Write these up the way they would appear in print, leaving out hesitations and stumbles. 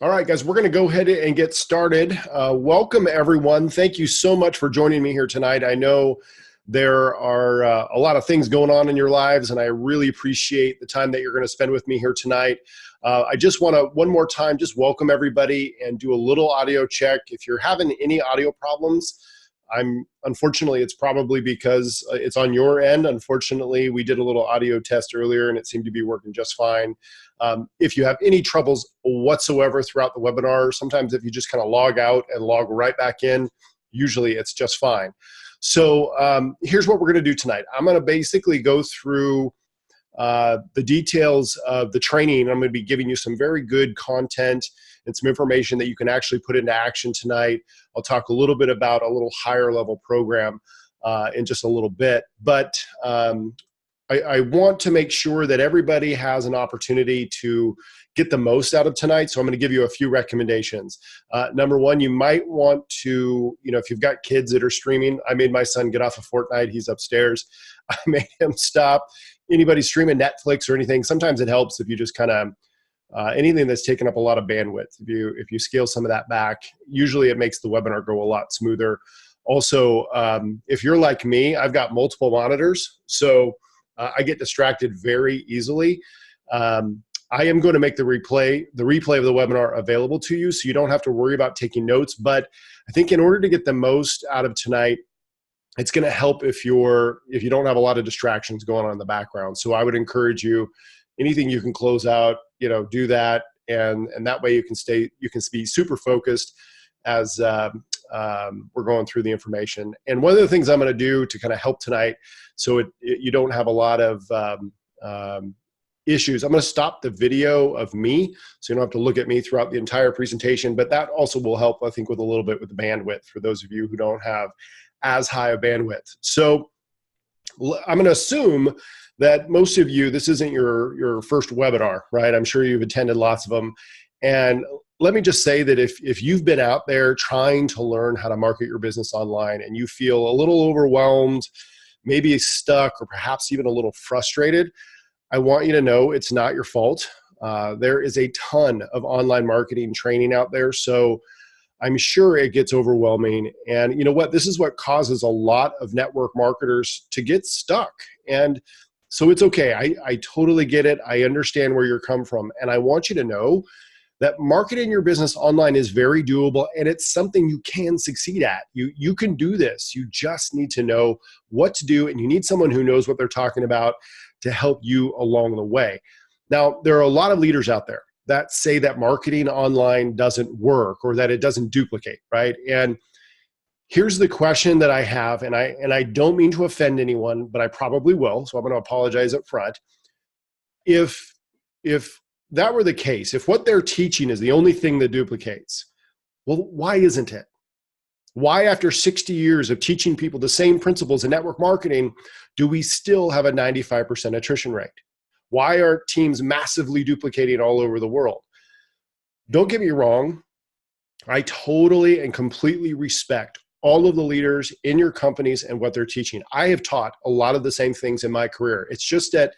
All right, guys, we're going to go ahead and get started. Welcome, everyone. Thank you so much for joining me here tonight. I know there are a lot of things going on in your lives, and I really appreciate the time that you're going to spend with me here tonight. I just want to, one more time, just welcome everybody and do a little audio check. If you're having any audio problems, unfortunately, it's probably because it's on your end. Unfortunately, we did a little audio test earlier and it seemed to be working just fine. If you have any troubles whatsoever throughout the webinar, sometimes if you just kind of log out and log right back in, usually it's just fine. So here's what we're going to do tonight. I'm going to basically go through the details of the training. I'm going to be giving you some very good content and some information that you can actually put into action tonight. I'll talk a little bit about a little higher level program in just a little bit. But I want to make sure that everybody has an opportunity to get the most out of tonight. So I'm going to give you a few recommendations. Number one, you might want to, if you've got kids that are streaming, I made my son get off of Fortnite. He's upstairs. I made him stop. Anybody streaming Netflix or anything, sometimes it helps if you just kind of, anything that's taken up a lot of bandwidth. If you scale some of that back, usually it makes the webinar go a lot smoother. Also, if you're like me, I've got multiple monitors, so I get distracted very easily. I am going to make the replay of the webinar available to you, so you don't have to worry about taking notes. But I think in order to get the most out of tonight, it's going to help if you don't have a lot of distractions going on in the background. So I would encourage you, anything you can close out, do that, and that way you can be super focused as we're going through the information. And one of the things I'm going to do to kind of help tonight, so you don't have a lot of issues, I'm going to stop the video of me, so you don't have to look at me throughout the entire presentation. But that also will help, I think, with a little bit with the bandwidth for those of you who don't have as high a bandwidth. So I'm going to assume that most of you, this isn't your first webinar, right? I'm sure you've attended lots of them. And let me just say that if you've been out there trying to learn how to market your business online and you feel a little overwhelmed, maybe stuck, or perhaps even a little frustrated, I want you to know it's not your fault. There is a ton of online marketing training out there, so I'm sure it gets overwhelming. And you know what? This is what causes a lot of network marketers to get stuck. And so it's okay. I totally get it. I understand where you're coming from. And I want you to know that marketing your business online is very doable, and it's something you can succeed at. You can do this. You just need to know what to do, and you need someone who knows what they're talking about to help you along the way. Now, there are a lot of leaders out there that say that marketing online doesn't work or that it doesn't duplicate, right? And here's the question that I have, and I don't mean to offend anyone, but I probably will, so I'm going to apologize up front. If that were the case, if what they're teaching is the only thing that duplicates, well, why isn't it? Why, after 60 years of teaching people the same principles in network marketing, do we still have a 95% attrition rate? Why are teams massively duplicating all over the world? Don't get me wrong. I totally and completely respect all of the leaders in your companies and what they're teaching. I have taught a lot of the same things in my career. It's just that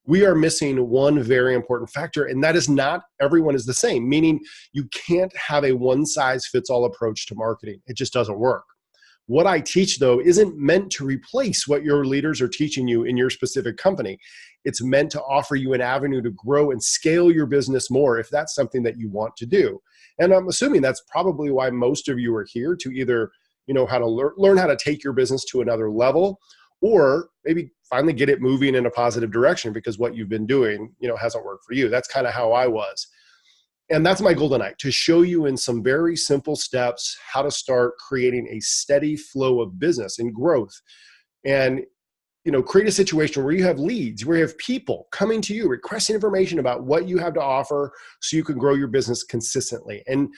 we are missing one very important factor, and that is not everyone is the same, meaning you can't have a one-size-fits-all approach to marketing. It just doesn't work. What I teach, though, isn't meant to replace what your leaders are teaching you in your specific company. It's meant to offer you an avenue to grow and scale your business more if that's something that you want to do. And I'm assuming that's probably why most of you are here, to either how to learn how to take your business to another level, or maybe finally get it moving in a positive direction because what you've been doing hasn't worked for you. That's kind of how I was. And that's my goal tonight, to show you in some very simple steps how to start creating a steady flow of business and growth. And create a situation where you have leads, where you have people coming to you, requesting information about what you have to offer so you can grow your business consistently. And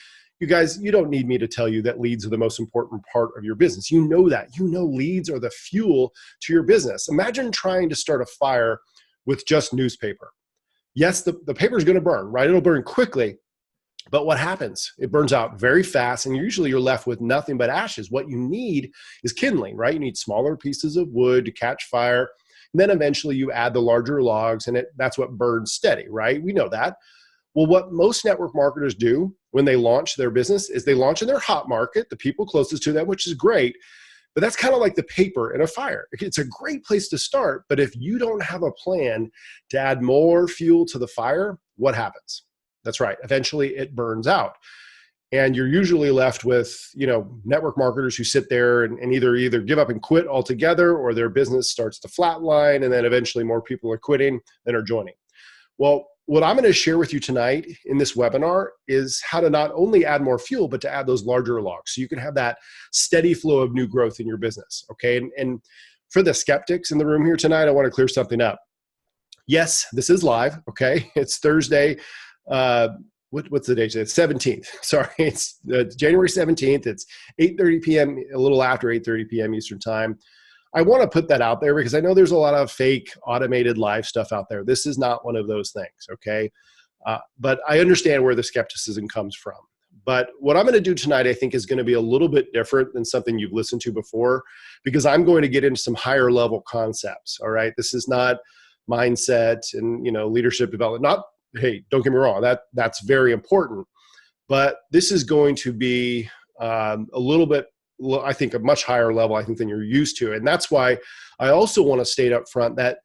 you guys, you don't need me to tell you that leads are the most important part of your business. You know that. Leads are the fuel to your business. Imagine trying to start a fire with just newspaper. Yes, the paper is going to burn, right? It'll burn quickly. But what happens? It burns out very fast, and usually you're left with nothing but ashes. What you need is kindling, right? You need smaller pieces of wood to catch fire. And then eventually you add the larger logs, and that's what burns steady, right? We know that. Well, what most network marketers do when they launch their business is they launch in their hot market, the people closest to them, which is great. But that's kind of like the paper in a fire. It's a great place to start, but if you don't have a plan to add more fuel to the fire, what happens? That's right. Eventually it burns out. And you're usually left with, network marketers who sit there and either give up and quit altogether, or their business starts to flatline, and then eventually more people are quitting than are joining. Well, what I'm going to share with you tonight in this webinar is how to not only add more fuel, but to add those larger logs so you can have that steady flow of new growth in your business. Okay. And for the skeptics in the room here tonight, I want to clear something up. Yes, this is live. Okay. It's Thursday. What's the date today? It's 17th. Sorry. It's January 17th. It's 8:30 p.m., a little after 8:30 p.m. Eastern time. I want to put that out there because I know there's a lot of fake automated live stuff out there. This is not one of those things, okay? But I understand where the skepticism comes from. But what I'm going to do tonight, I think, is going to be a little bit different than something you've listened to before, because I'm going to get into some higher level concepts, all right? This is not mindset and, leadership development. Not, hey, don't get me wrong, that's very important. But this is going to be a little bit, I think, a much higher level, I think, than you're used to. And that's why I also want to state up front that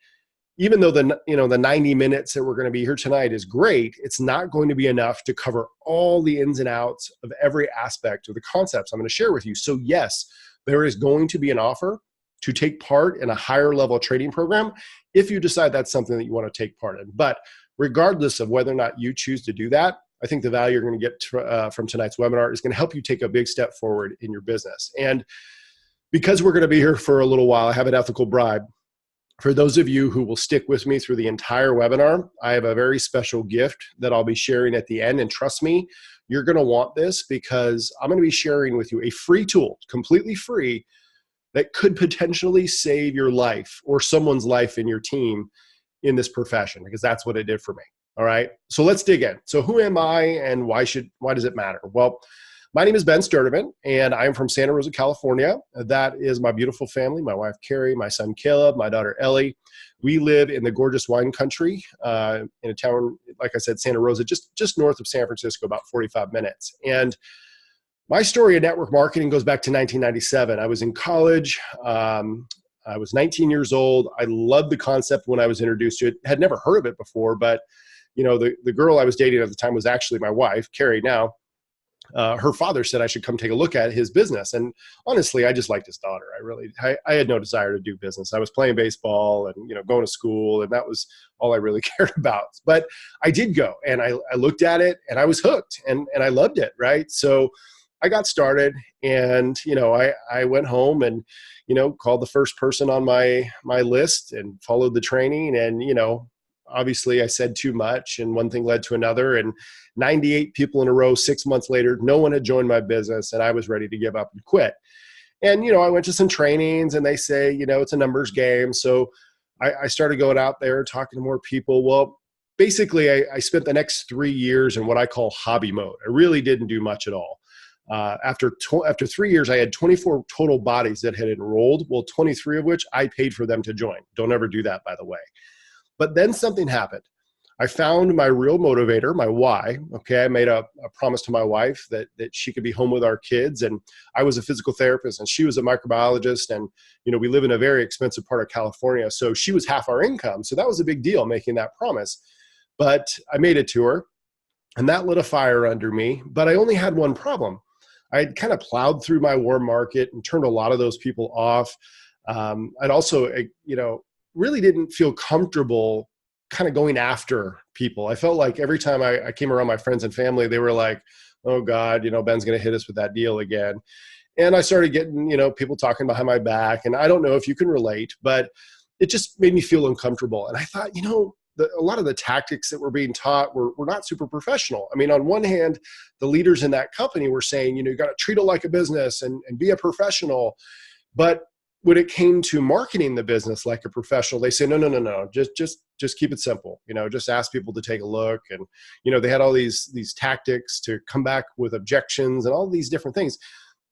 even though the 90 minutes that we're going to be here tonight is great, it's not going to be enough to cover all the ins and outs of every aspect of the concepts I'm going to share with you. So yes, there is going to be an offer to take part in a higher level training program if you decide that's something that you want to take part in. But regardless of whether or not you choose to do that, I think the value you're going to get from tonight's webinar is going to help you take a big step forward in your business. And because we're going to be here for a little while, I have an ethical bribe. For those of you who will stick with me through the entire webinar, I have a very special gift that I'll be sharing at the end. And trust me, you're going to want this, because I'm going to be sharing with you a free tool, completely free, that could potentially save your life or someone's life in your team in this profession, because that's what it did for me. All right, so let's dig in. So who am I and why does it matter? Well, my name is Ben Sturdivant, and I'm from Santa Rosa, California. That is my beautiful family, my wife, Carrie, my son, Caleb, my daughter, Ellie. We live in the gorgeous wine country in a town, like I said, Santa Rosa, just north of San Francisco, about 45 minutes. And my story in network marketing goes back to 1997. I was in college. I was 19 years old. I loved the concept when I was introduced to it. Had never heard of it before, but the girl I was dating at the time was actually my wife, Carrie now. Her father said I should come take a look at his business. And honestly, I just liked his daughter. I had no desire to do business. I was playing baseball and, going to school, and that was all I really cared about. But I did go, and I looked at it, and I was hooked, and I loved it. Right. So I got started, and, I went home and, called the first person on my list and followed the training. And, obviously I said too much, and one thing led to another, and 98 people in a row, 6 months later, no one had joined my business, and I was ready to give up and quit. And, I went to some trainings, and they say, it's a numbers game. So I started going out there talking to more people. Well, basically I spent the next 3 years in what I call hobby mode. I really didn't do much at all. After 3 years, I had 24 total bodies that had enrolled. Well, 23 of which I paid for them to join. Don't ever do that, by the way. But then something happened. I found my real motivator, my why. Okay, I made a promise to my wife that she could be home with our kids, and I was a physical therapist, and she was a microbiologist, and we live in a very expensive part of California, so she was half our income. So that was a big deal, making that promise. But I made it to her, and that lit a fire under me. But I only had one problem. I had kind of plowed through my warm market and turned a lot of those people off. I'd also, really didn't feel comfortable kind of going after people. I felt like every time I came around my friends and family, they were like, oh God, Ben's going to hit us with that deal again. And I started getting, people talking behind my back. And I don't know if you can relate, but it just made me feel uncomfortable. And I thought, a lot of the tactics that were being taught were not super professional. I mean, on one hand, the leaders in that company were saying, you got to treat it like a business and be a professional. But when it came to marketing the business like a professional, they say, no, just keep it simple. Just ask people to take a look. And, they had all these tactics to come back with objections and all these different things.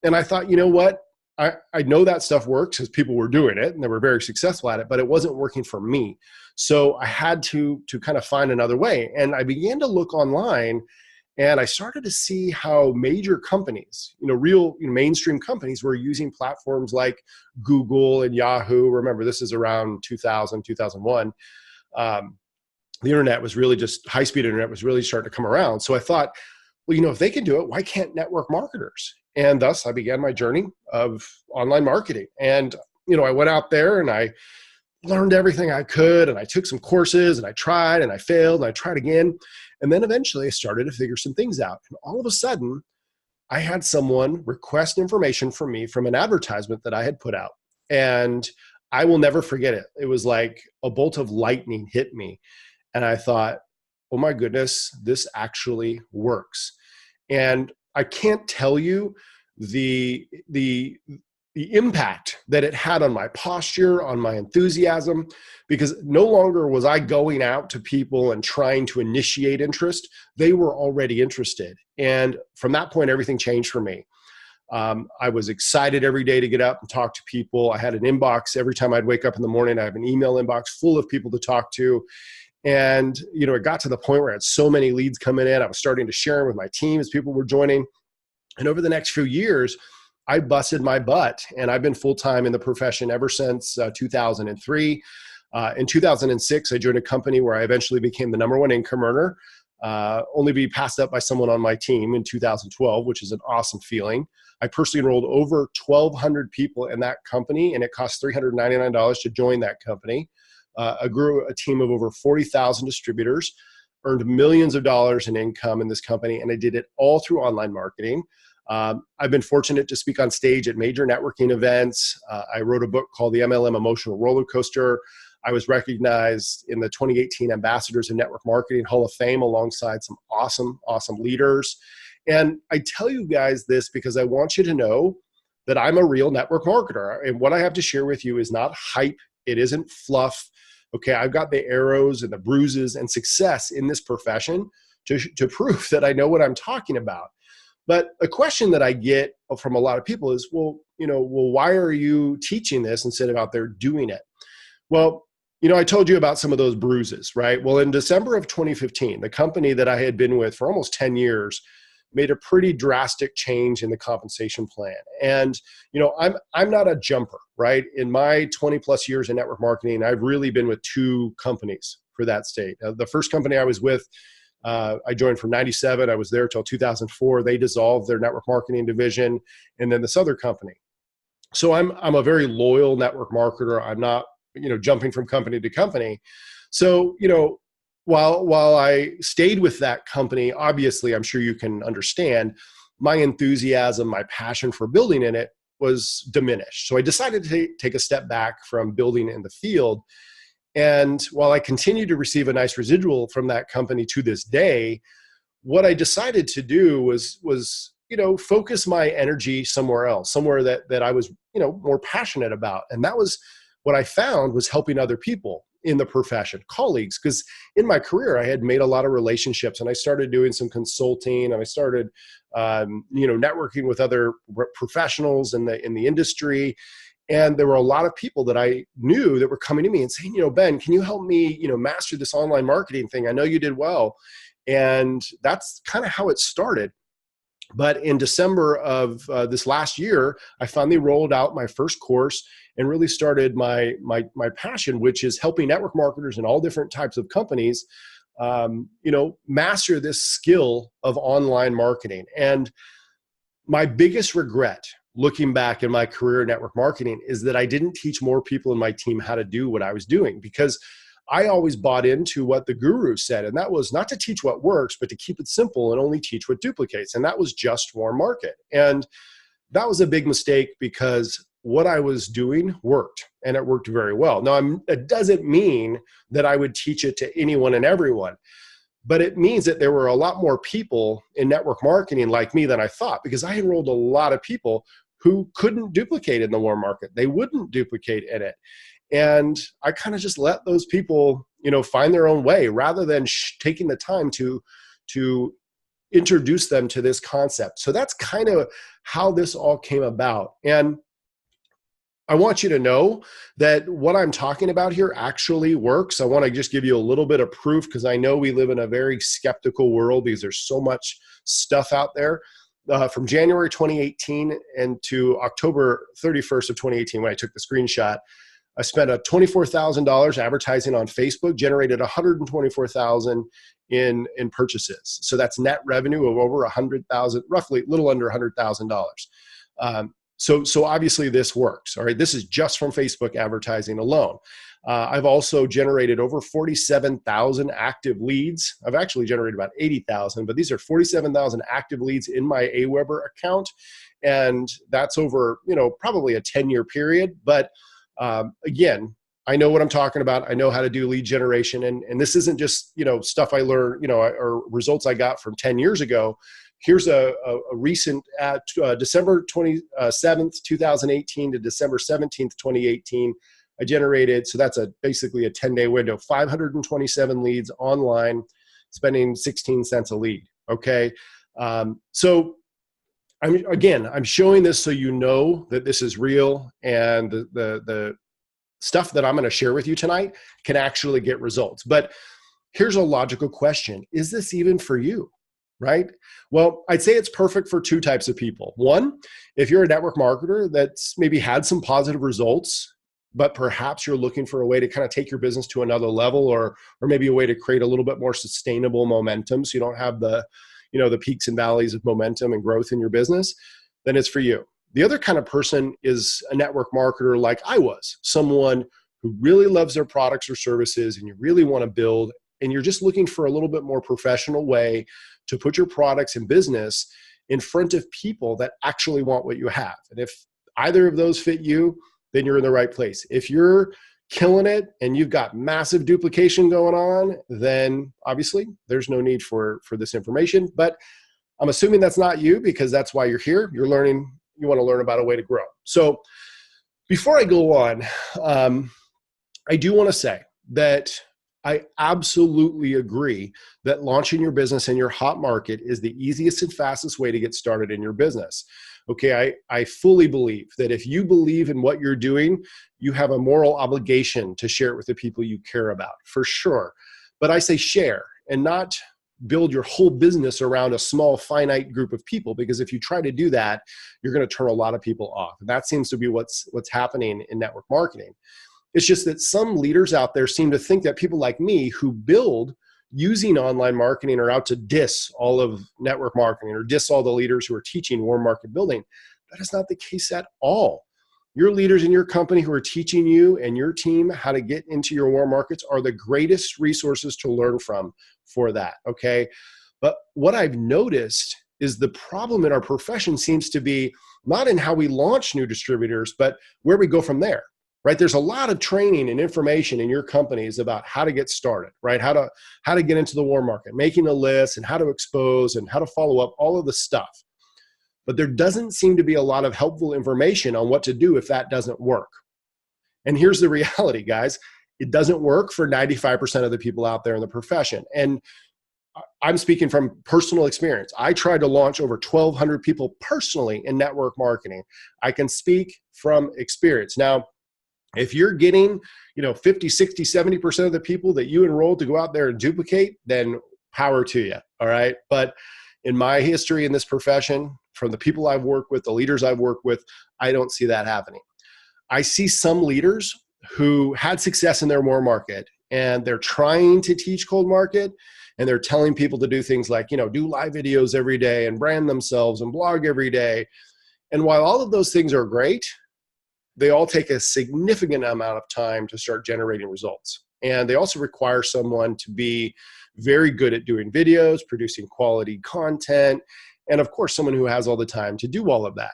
And I thought, you know what? I know that stuff works because people were doing it and they were very successful at it, but it wasn't working for me. So I had to kind of find another way. And I began to look online, and I started to see how major companies, real mainstream companies, were using platforms like Google and Yahoo. Remember, this is around 2000, 2001. The internet was really just, high-speed internet was really starting to come around. So I thought, well, if they can do it, why can't network marketers? And thus I began my journey of online marketing. And, I went out there and I learned everything I could, and I took some courses, and I tried and I failed and I tried again. And then eventually I started to figure some things out. And all of a sudden I had someone request information from me from an advertisement that I had put out. And I will never forget it. It was like a bolt of lightning hit me. And I thought, oh my goodness, this actually works. And I can't tell you the impact that it had on my posture, on my enthusiasm, because no longer was I going out to people and trying to initiate interest. They were already interested. And from that point, everything changed for me. I was excited every day to get up and talk to people. I had an inbox every time I'd wake up in the morning. I have an email inbox full of people to talk to. And, it got to the point where I had so many leads coming in. I was starting to share them with my team as people were joining. And over the next few years, I busted my butt, and I've been full-time in the profession ever since 2003. In 2006, I joined a company where I eventually became the #1 income earner, only be passed up by someone on my team in 2012, which is an awesome feeling. I personally enrolled over 1,200 people in that company, and it cost $399 to join that company. I grew a team of over 40,000 distributors, earned millions of dollars in income in this company, and I did it all through online marketing. I've been fortunate to speak on stage at major networking events. I wrote a book called The MLM Emotional Roller Coaster. I was recognized in the 2018 Ambassadors of Network Marketing Hall of Fame alongside some awesome, awesome leaders. And I tell you guys this because I want you to know that I'm a real network marketer. And what I have to share with you is not hype. It isn't fluff. Okay, I've got the arrows and the bruises and success in this profession to prove that I know what I'm talking about. But a question that I get from a lot of people is, well, why are you teaching this instead of out there doing it? Well, I told you about some of those bruises, right? Well, in December of 2015, the company that I had been with for almost 10 years made a pretty drastic change in the compensation plan. And, I'm not a jumper, right? In my 20 plus years in network marketing, I've really been with 2 companies for that state. The first company I was with, I joined from 97. I was there till 2004. They dissolved their network marketing division. And then this other company. So I'm a very loyal network marketer. I'm not, jumping from company to company. So, while I stayed with that company, obviously, I'm sure you can understand, my enthusiasm, my passion for building in it was diminished. So I decided to take a step back from building in the field. And while I continue to receive a nice residual from that company to this day, what I decided to do was focus my energy somewhere else, somewhere that I was, more passionate about. And that was what I found was helping other people in the profession, colleagues, because in my career, I had made a lot of relationships, and I started doing some consulting, and I started, networking with other professionals in the industry. And there were a lot of people that I knew that were coming to me and saying, Ben, can you help me, master this online marketing thing? I know you did well. And that's kind of how it started. But in December of this last year, I finally rolled out my first course and really started my passion, which is helping network marketers in all different types of companies, master this skill of online marketing. And my biggest regret, looking back in my career in network marketing, is that I didn't teach more people in my team how to do what I was doing, because I always bought into what the guru said, and that was not to teach what works, but to keep it simple and only teach what duplicates. And that was just warm market. And that was a big mistake, because what I was doing worked, and it worked very well. Now, it doesn't mean that I would teach it to anyone and everyone, but it means that there were a lot more people in network marketing like me than I thought, because I enrolled a lot of people who couldn't duplicate in the warm market. They wouldn't duplicate in it. And I kind of just let those people, find their own way, rather than taking the time to introduce them to this concept. So that's kind of how this all came about. And I want you to know that what I'm talking about here actually works. I want to just give you a little bit of proof because I know we live in a very skeptical world because there's so much stuff out there. From January 2018 and to October 31st of 2018, when I took the screenshot, I spent a $24,000 advertising on Facebook, generated $124,000 in purchases. So that's net revenue of over $100,000, roughly a little under $100,000. So obviously this works. All right, this is just from Facebook advertising alone. I've also generated over 47,000 active leads. I've actually generated about 80,000, but these are 47,000 active leads in my Aweber account, and that's over probably a 10-year period. But again, I know what I'm talking about. I know how to do lead generation, and this isn't just stuff I learned or results I got from 10 years ago. Here's a recent at December 27th, 2018 to December 17th, 2018. I generated, so that's basically a 10-day window, 527 leads online, spending 16 cents a lead. Okay, so I'm showing this so you know that this is real, and the stuff that I'm going to share with you tonight can actually get results. But here's a logical question: is this even for you? Right? Well, I'd say it's perfect for two types of people. One, if you're a network marketer that's maybe had some positive results, but perhaps you're looking for a way to kind of take your business to another level, or maybe a way to create a little bit more sustainable momentum so you don't have the peaks and valleys of momentum and growth in your business, then it's for you. The other kind of person is a network marketer like I was, someone who really loves their products or services and you really want to build, and you're just looking for a little bit more professional way to put your products and business in front of people that actually want what you have. And if either of those fit you, then you're in the right place. If you're killing it and you've got massive duplication going on, then obviously there's no need for this information. But I'm assuming that's not you, because that's why you're here. You're learning, you want to learn about a way to grow. So before I go on, I do want to say that I absolutely agree that launching your business in your hot market is the easiest and fastest way to get started in your business. Okay, I fully believe that if you believe in what you're doing, you have a moral obligation to share it with the people you care about, for sure. But I say share and not build your whole business around a small, finite group of people, because if you try to do that, you're going to turn a lot of people off. And that seems to be what's happening in network marketing. It's just that some leaders out there seem to think that people like me who build using online marketing are out to diss all of network marketing or diss all the leaders who are teaching warm market building. That is not the case at all. Your leaders in your company who are teaching you and your team how to get into your warm markets are the greatest resources to learn from for that, okay? But what I've noticed is the problem in our profession seems to be not in how we launch new distributors, but where we go from there. Right? There's a lot of training and information in your companies about how to get started, right? How to get into the warm market, making a list, and how to expose and how to follow up, all of the stuff. But there doesn't seem to be a lot of helpful information on what to do if that doesn't work. And here's the reality, guys. It doesn't work for 95% of the people out there in the profession. And I'm speaking from personal experience. I tried to launch over 1,200 people personally in network marketing. I can speak from experience. Now, if you're getting, 50, 60, 70% of the people that you enrolled to go out there and duplicate, then power to you, all right? But in my history in this profession, from the people I've worked with, the leaders I've worked with, I don't see that happening. I see some leaders who had success in their warm market, and they're trying to teach cold market, and they're telling people to do things like, do live videos every day and brand themselves and blog every day. And while all of those things are great, they all take a significant amount of time to start generating results. And they also require someone to be very good at doing videos, producing quality content, and of course, someone who has all the time to do all of that.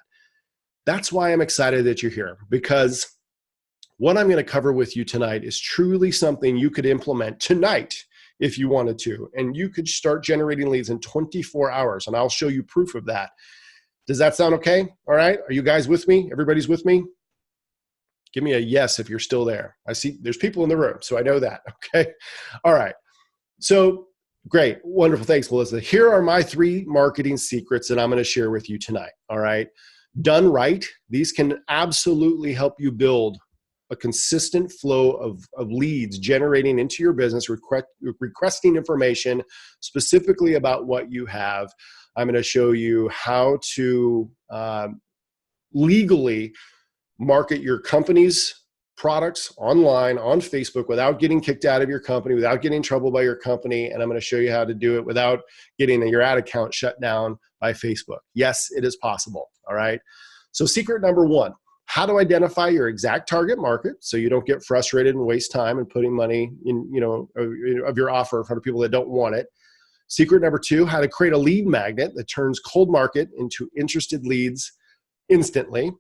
That's why I'm excited that you're here, because what I'm going to cover with you tonight is truly something you could implement tonight if you wanted to, and you could start generating leads in 24 hours, and I'll show you proof of that. Does that sound okay? All right. Are you guys with me? Everybody's with me? Give me a yes if you're still there. I see there's people in the room, so I know that. Okay. All right. So great. Wonderful. Thanks, Melissa. Here are my 3 marketing secrets that I'm going to share with you tonight. All right. Done right, these can absolutely help you build a consistent flow of leads generating into your business, requesting information specifically about what you have. I'm going to show you how to legally market your company's products online on Facebook without getting kicked out of your company, without getting in trouble by your company. And I'm going to show you how to do it without getting your ad account shut down by Facebook. Yes, it is possible. All right. So secret number one, how to identify your exact target market so you don't get frustrated and waste time and putting money in, of your offer in front of people that don't want it. Secret number two, how to create a lead magnet that turns cold market into interested leads instantly.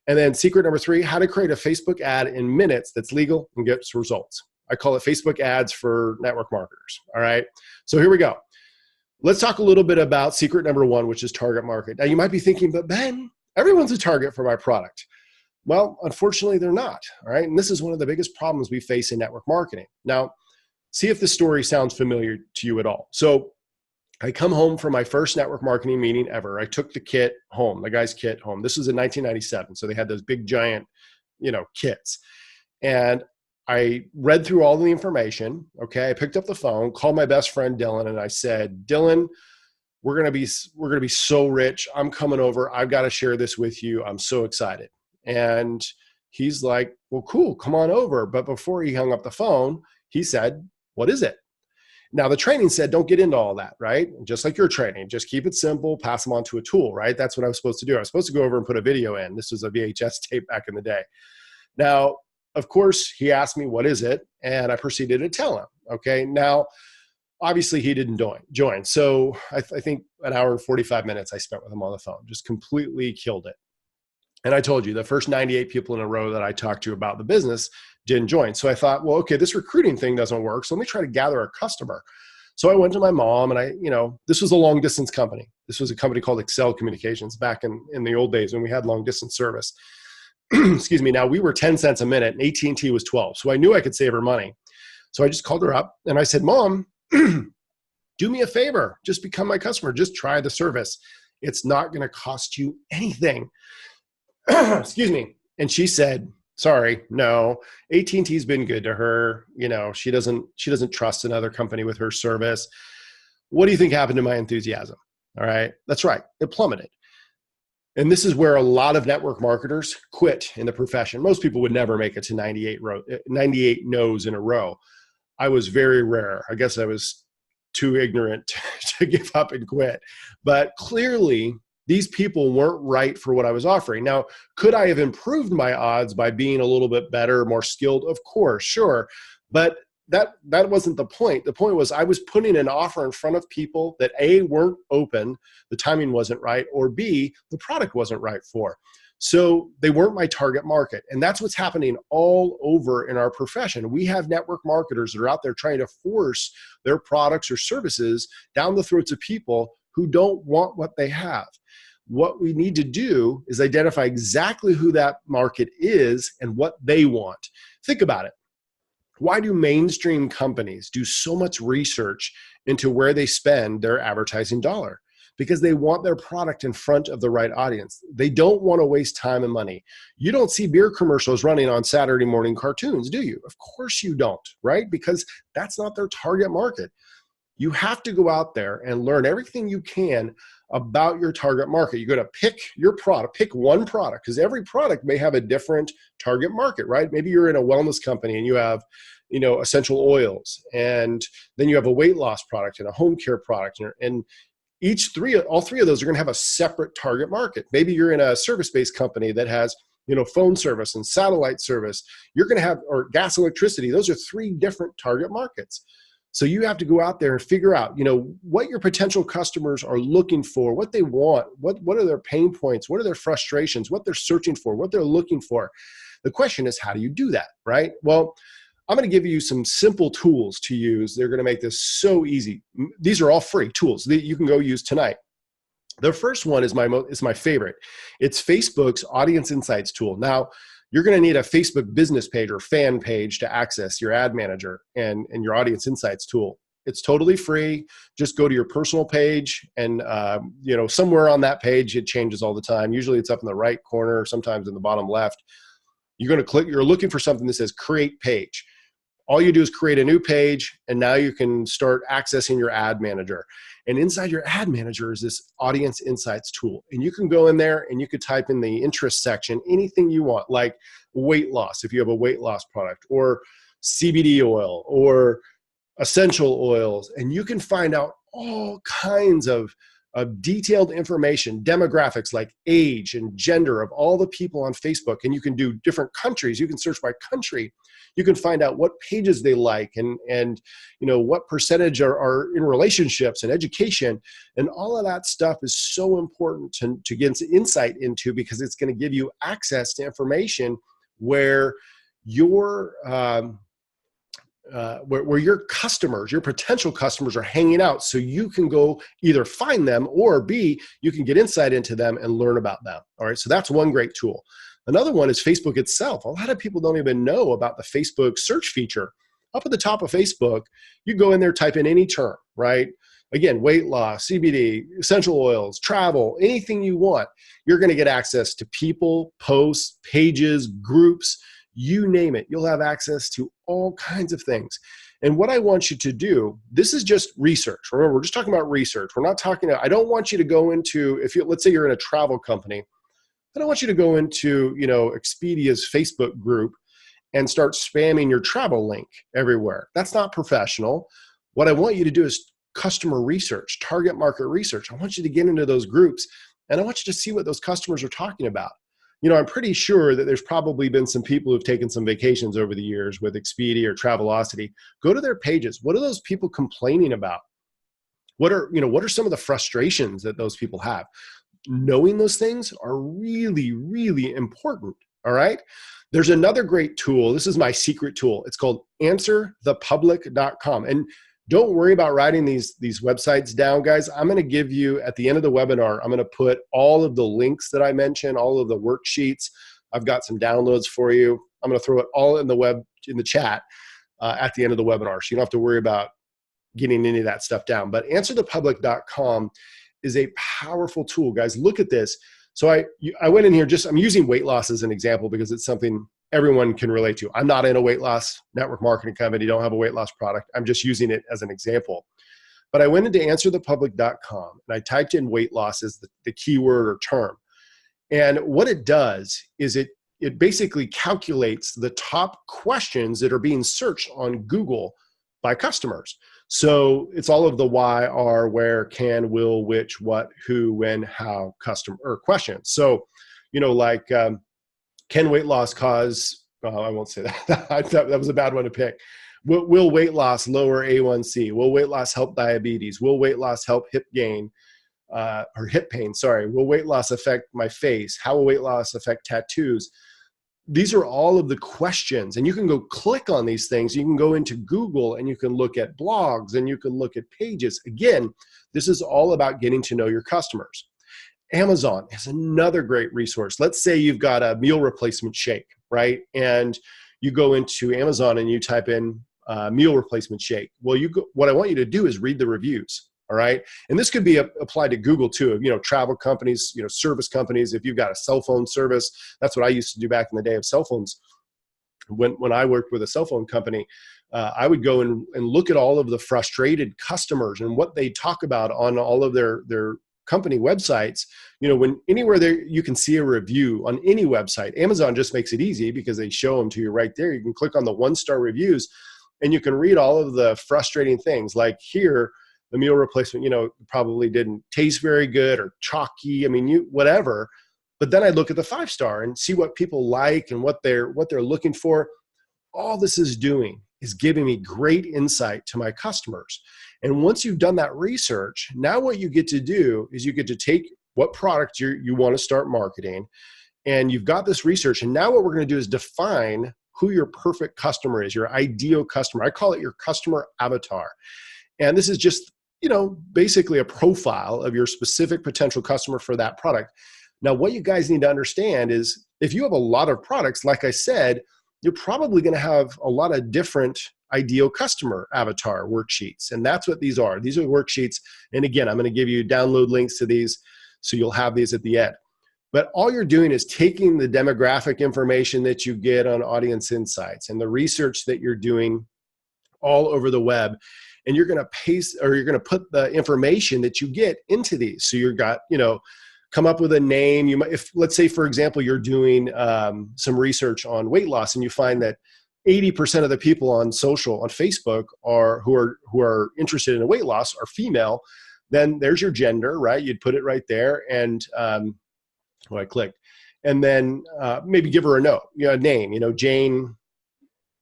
And then secret number three, how to create a Facebook ad in minutes that's legal and gets results. I call it Facebook ads for network marketers. All right. So here we go. Let's talk a little bit about secret number one, which is target market. Now you might be thinking, but Ben, everyone's a target for my product. Well, unfortunately, they're not. All right. And this is one of the biggest problems we face in network marketing. Now, see if this story sounds familiar to you at all. So I come home from my first network marketing meeting ever. I took the kit home, the guy's kit home. This was in 1997. So they had those big giant, kits. And I read through all the information. Okay. I picked up the phone, called my best friend, Dylan. And I said, Dylan, we're going to be so rich. I'm coming over. I've got to share this with you. I'm so excited. And he's like, well, cool, come on over. But before he hung up the phone, he said, what is it? Now, the training said, don't get into all that, right? Just like your training, just keep it simple, pass them on to a tool, right? That's what I was supposed to do. I was supposed to go over and put a video in. This was a VHS tape back in the day. Now, of course, he asked me, what is it? And I proceeded to tell him, okay? Now, obviously, he didn't join. So I think an hour and 45 minutes I spent with him on the phone, just completely killed it. And I told you, the first 98 people in a row that I talked to about the business didn't join. So I thought, well, okay, this recruiting thing doesn't work. So let me try to gather a customer. So I went to my mom and this was a long distance company. This was a company called Excel Communications back in the old days when we had long distance service. Excuse me. Now we were 10 cents a minute and AT&T was 12. So I knew I could save her money. So I just called her up and I said, Mom, do me a favor. Just become my customer. Just try the service. It's not going to cost you anything. Excuse me. And she said, sorry, no, AT&T's been good to her. She doesn't trust another company with her service. What do you think happened to my enthusiasm? All right. That's right. It plummeted. And this is where a lot of network marketers quit in the profession. Most people would never make it to 98 no's in a row. I was very rare. I guess I was too ignorant to give up and quit. But clearly, these people weren't right for what I was offering. Now, could I have improved my odds by being a little bit better, more skilled? Of course, sure. But that wasn't the point. The point was I was putting an offer in front of people that A, weren't open, the timing wasn't right, or B, the product wasn't right for. So they weren't my target market. And that's what's happening all over in our profession. We have network marketers that are out there trying to force their products or services down the throats of people who don't want what they have. What we need to do is identify exactly who that market is and what they want. Think about it. Why do mainstream companies do so much research into where they spend their advertising dollar? Because they want their product in front of the right audience. They don't want to waste time and money. You don't see beer commercials running on Saturday morning cartoons, do you? Of course you don't, right? Because that's not their target market. You have to go out there and learn everything you can about your target market. You got to pick your product, pick one product, because every product may have a different target market, right? Maybe you're in a wellness company and you have, essential oils, and then you have a weight loss product and a home care product, and all three of those are going to have a separate target market. Maybe you're in a service-based company that has, phone service and satellite service. You're going to have, or gas, electricity. Those are three different target markets. So you have to go out there and figure out, what your potential customers are looking for, what they want, what are their pain points, what are their frustrations, what they're searching for, what they're looking for. The question is, how do you do that, right? Well, I'm going to give you some simple tools to use. They're going to make this so easy. These are all free tools that you can go use tonight. The first one is my favorite. It's Facebook's Audience Insights tool. Now, you're going to need a Facebook business page or fan page to access your ad manager and your Audience Insights tool. It's totally free. Just go to your personal page, and somewhere on that page, it changes all the time. Usually it's up in the right corner, sometimes in the bottom left. You're going to click, you're looking for something that says create page. All you do is create a new page, and now you can start accessing your ad manager. And inside your ad manager is this audience insights tool. And you can go in there and you could type in the interest section, anything you want, like weight loss, if you have a weight loss product, or CBD oil, or essential oils. And you can find out all kinds of detailed information, demographics like age and gender of all the people on Facebook. And you can do different countries. You can search by country. You can find out what pages they like, and what percentage are in relationships and education. And all of that stuff is so important to get insight into, because it's going to give you access to information where your customers, your potential customers, are hanging out, so you can go either find them, or B, you can get insight into them and learn about them. All right, so that's one great tool. Another one is Facebook itself. A lot of people don't even know about the Facebook search feature. Up at the top of Facebook, you go in there, type in any term, right? Again, weight loss, CBD, essential oils, travel, anything you want. You're going to get access to people, posts, pages, groups, you name it. You'll have access to all kinds of things. And what I want you to do, this is just research. Remember, we're just talking about research. We're not talking, I don't want you to go into, let's say you're in a travel company, I don't want you to go into, Expedia's Facebook group and start spamming your travel link everywhere. That's not professional. What I want you to do is customer research, target market research. I want you to get into those groups, and I want you to see what those customers are talking about. I'm pretty sure that there's probably been some people who've taken some vacations over the years with Expedia or Travelocity. Go to their pages. What are those people complaining about? What are some of the frustrations that those people have? Knowing those things are really, really important. All right. There's another great tool. This is my secret tool. It's called answerthepublic.com. And don't worry about writing these websites down, guys. I'm going to give you, at the end of the webinar, I'm going to put all of the links that I mentioned, all of the worksheets. I've got some downloads for you. I'm going to throw it all in the chat at the end of the webinar, so you don't have to worry about getting any of that stuff down. But answerthepublic.com is a powerful tool, guys. Look at this. So I went in here, I'm using weight loss as an example because it's something everyone can relate to. I'm not in a weight loss network marketing company, don't have a weight loss product. I'm just using it as an example. But I went into answerthepublic.com and I typed in weight loss as the keyword or term. And what it does is it basically calculates the top questions that are being searched on Google by customers. So it's all of the why, are, where, can, will, which, what, who, when, how, customer, or questions. So, can weight loss cause, I won't say that. That was a bad one to pick. Will weight loss lower A1C? Will weight loss help diabetes? Will weight loss help hip gain or hip pain? Sorry. Will weight loss affect my face? How will weight loss affect tattoos? These are all of the questions, and you can go click on these things. You can go into Google and you can look at blogs and you can look at pages. Again, this is all about getting to know your customers. Amazon is another great resource. Let's say you've got a meal replacement shake, right? And you go into Amazon and you type in meal replacement shake. Well, what I want you to do is read the reviews. All right. And this could be applied to Google too, travel companies, service companies. If you've got a cell phone service, that's what I used to do back in the day of cell phones. When I worked with a cell phone company, I would go and look at all of the frustrated customers and what they talk about on all of their company websites. When anywhere there you can see a review on any website, Amazon just makes it easy because they show them to you right there. You can click on the 1-star reviews and you can read all of the frustrating things, like here, the meal replacement, probably didn't taste very good or chalky. Whatever. But then I look at the 5-star and see what people like and what they're looking for. All this is doing is giving me great insight to my customers. And once you've done that research, now what you get to do is you get to take what product you want to start marketing, and you've got this research. And now what we're going to do is define who your perfect customer is, your ideal customer. I call it your customer avatar. And this is just basically a profile of your specific potential customer for that product. Now, what you guys need to understand is if you have a lot of products, like I said, you're probably going to have a lot of different ideal customer avatar worksheets. And that's what these are. These are worksheets. And again, I'm going to give you download links to these, so you'll have these at the end. But all you're doing is taking the demographic information that you get on Audience Insights and the research that you're doing all over the web, and you're going to paste, or you're going to put the information that you get into these. So you've got, come up with a name. You might, if let's say, for example, you're doing some research on weight loss, and you find that 80% of the people on social, on Facebook, who are interested in weight loss are female. Then there's your gender, right? You'd put it right there, and I clicked, and then maybe give her a name,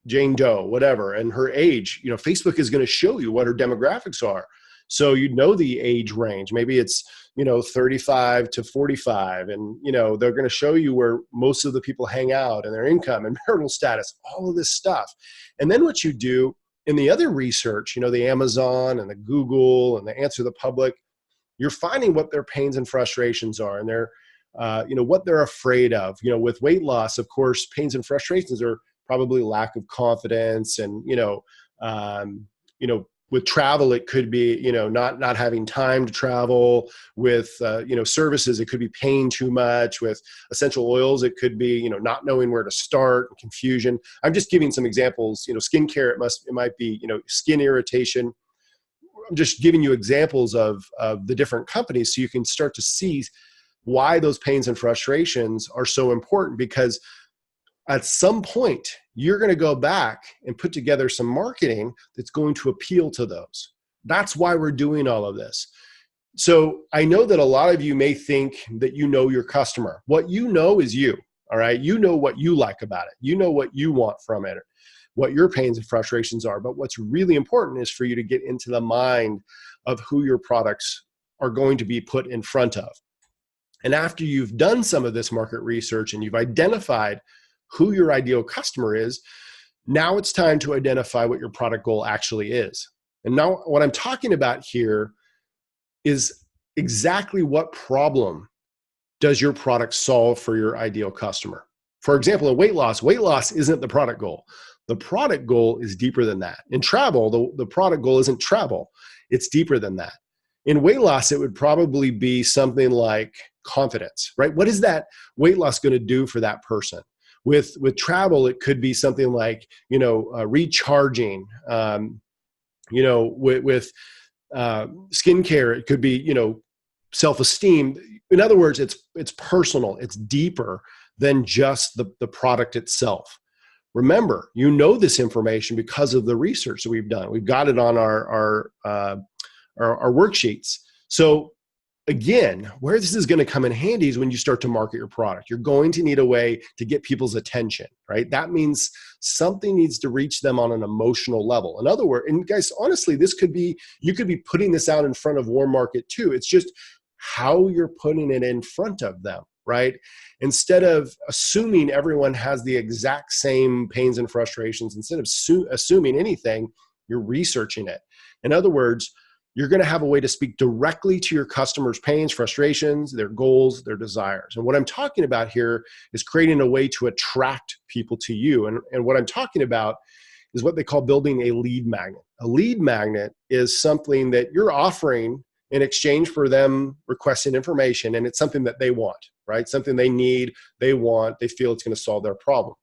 Jane Doe, whatever, and her age. Facebook is going to show you what her demographics are, so the age range. Maybe it's 35 to 45, and they're going to show you where most of the people hang out and their income and marital status, all of this stuff. And then what you do in the other research, the Amazon and the Google and the Answer the Public, you're finding what their pains and frustrations are, and their what they're afraid of. With weight loss, of course, pains and frustrations are probably lack of confidence, and with travel, it could be not having time to travel. With services, it could be paying too much. With essential oils, it could be not knowing where to start, confusion. I'm just giving some examples. Skincare, it might be skin irritation. I'm just giving you examples of the different companies, so you can start to see why those pains and frustrations are so important, because at some point you're going to go back and put together some marketing that's going to appeal to those. That's why we're doing all of this. So I know that a lot of you may think that your customer. What you know is you, all right? You know what you like about it. You know what you want from it, what your pains and frustrations are. But what's really important is for you to get into the mind of who your products are going to be put in front of. And after you've done some of this market research and you've identified who your ideal customer is, now it's time to identify what your product goal actually is. And now what I'm talking about here is exactly what problem does your product solve for your ideal customer. For example, in weight loss isn't the product goal. The product goal is deeper than that. In travel, the product goal isn't travel. It's deeper than that. In weight loss, it would probably be something like confidence, right? What is that weight loss going to do for that person? With travel, it could be something like, recharging. With skincare, it could be, self-esteem. In other words, it's personal. It's deeper than just the product itself. Remember, this information because of the research that we've done. We've got it on our worksheets. So again, where this is going to come in handy is when you start to market your product. You're going to need a way to get people's attention, right? That means something needs to reach them on an emotional level. In other words, and guys, honestly, you could be putting this out in front of warm market too. It's just how you're putting it in front of them, right? Instead of assuming everyone has the exact same pains and frustrations, instead of assuming anything, you're researching it. In other words, you're going to have a way to speak directly to your customers' pains, frustrations, their goals, their desires. And what I'm talking about here is creating a way to attract people to you. And what I'm talking about is what they call building a lead magnet. A lead magnet is something that you're offering in exchange for them requesting information, and it's something that they want, right? Something they need, they want, they feel it's going to solve their problem.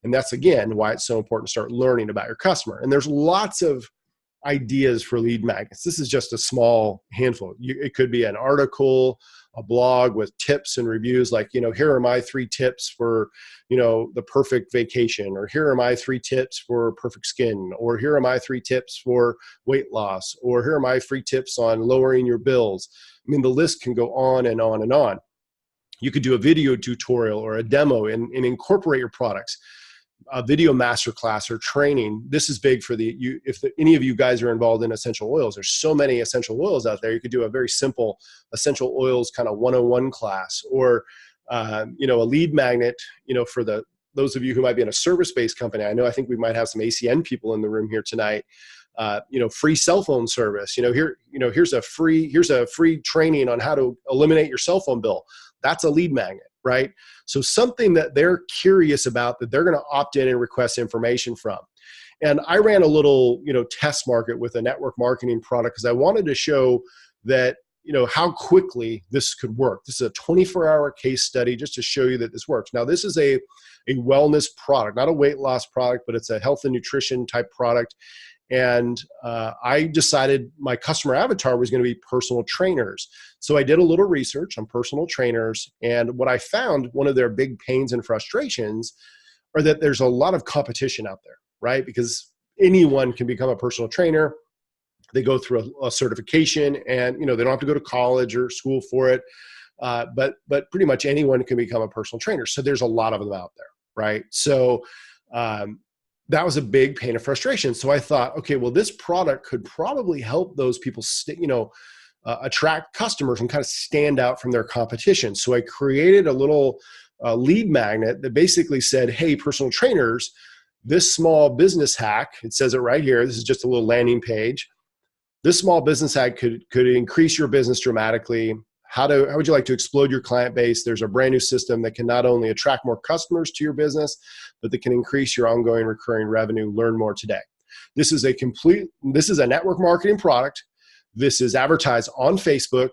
And that's, again, why it's so important to start learning about your customer. And there's lots of ideas for lead magnets. This is just a small handful. It could be an article, a blog with tips and reviews, like, here are my 3 tips for, the perfect vacation, or here are my 3 tips for perfect skin, or here are my 3 tips for weight loss, or here are my 3 tips on lowering your bills. I mean, the list can go on and on and on. You could do a video tutorial or a demo and incorporate your products. A video masterclass or training. This is big for any of you guys are involved in essential oils. There's so many essential oils out there. You could do a very simple essential oils kind of 101 class, or a lead magnet. For those of you who might be in a service-based company. I think we might have some ACN people in the room here tonight. Free cell phone service. Here's a free training on how to eliminate your cell phone bill. That's a lead magnet, right? So something that they're curious about, that they're going to opt in and request information from. And I ran a little, test market with a network marketing product because I wanted to show that, how quickly this could work. This is a 24-hour case study just to show you that this works. Now, this is a wellness product, not a weight loss product, but it's a health and nutrition type product. And I decided my customer avatar was going to be personal trainers. So I did a little research on personal trainers. And what I found, one of their big pains and frustrations are that there's a lot of competition out there, right? Because anyone can become a personal trainer. They go through a certification, and they don't have to go to college or school for it. But pretty much anyone can become a personal trainer. So there's a lot of them out there, right? So that was a big pain of frustration. So I thought, okay, well, this product could probably help those people, attract customers and kind of stand out from their competition. So I created a little lead magnet that basically said, hey, personal trainers, this small business hack, it says it right here. This is just a little landing page. This small business hack could increase your business dramatically. How would you like to explode your client base? There's a brand new system that can not only attract more customers to your business, but that can increase your ongoing recurring revenue. Learn more today. This is a network marketing product. This is advertised on Facebook,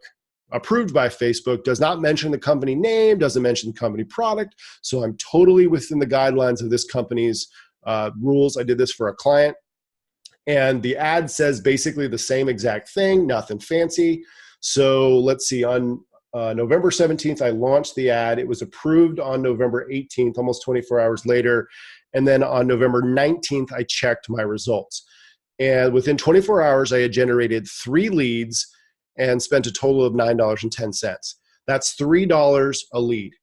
approved by Facebook, does not mention the company name, doesn't mention the company product. So I'm totally within the guidelines of this company's rules. I did this for a client. And the ad says basically the same exact thing, nothing fancy. So let's see, on November 17th, I launched the ad. It was approved on November 18th, almost 24 hours later. And then on November 19th, I checked my results. And within 24 hours, I had generated 3 leads and spent a total of $9.10. That's $3 a lead.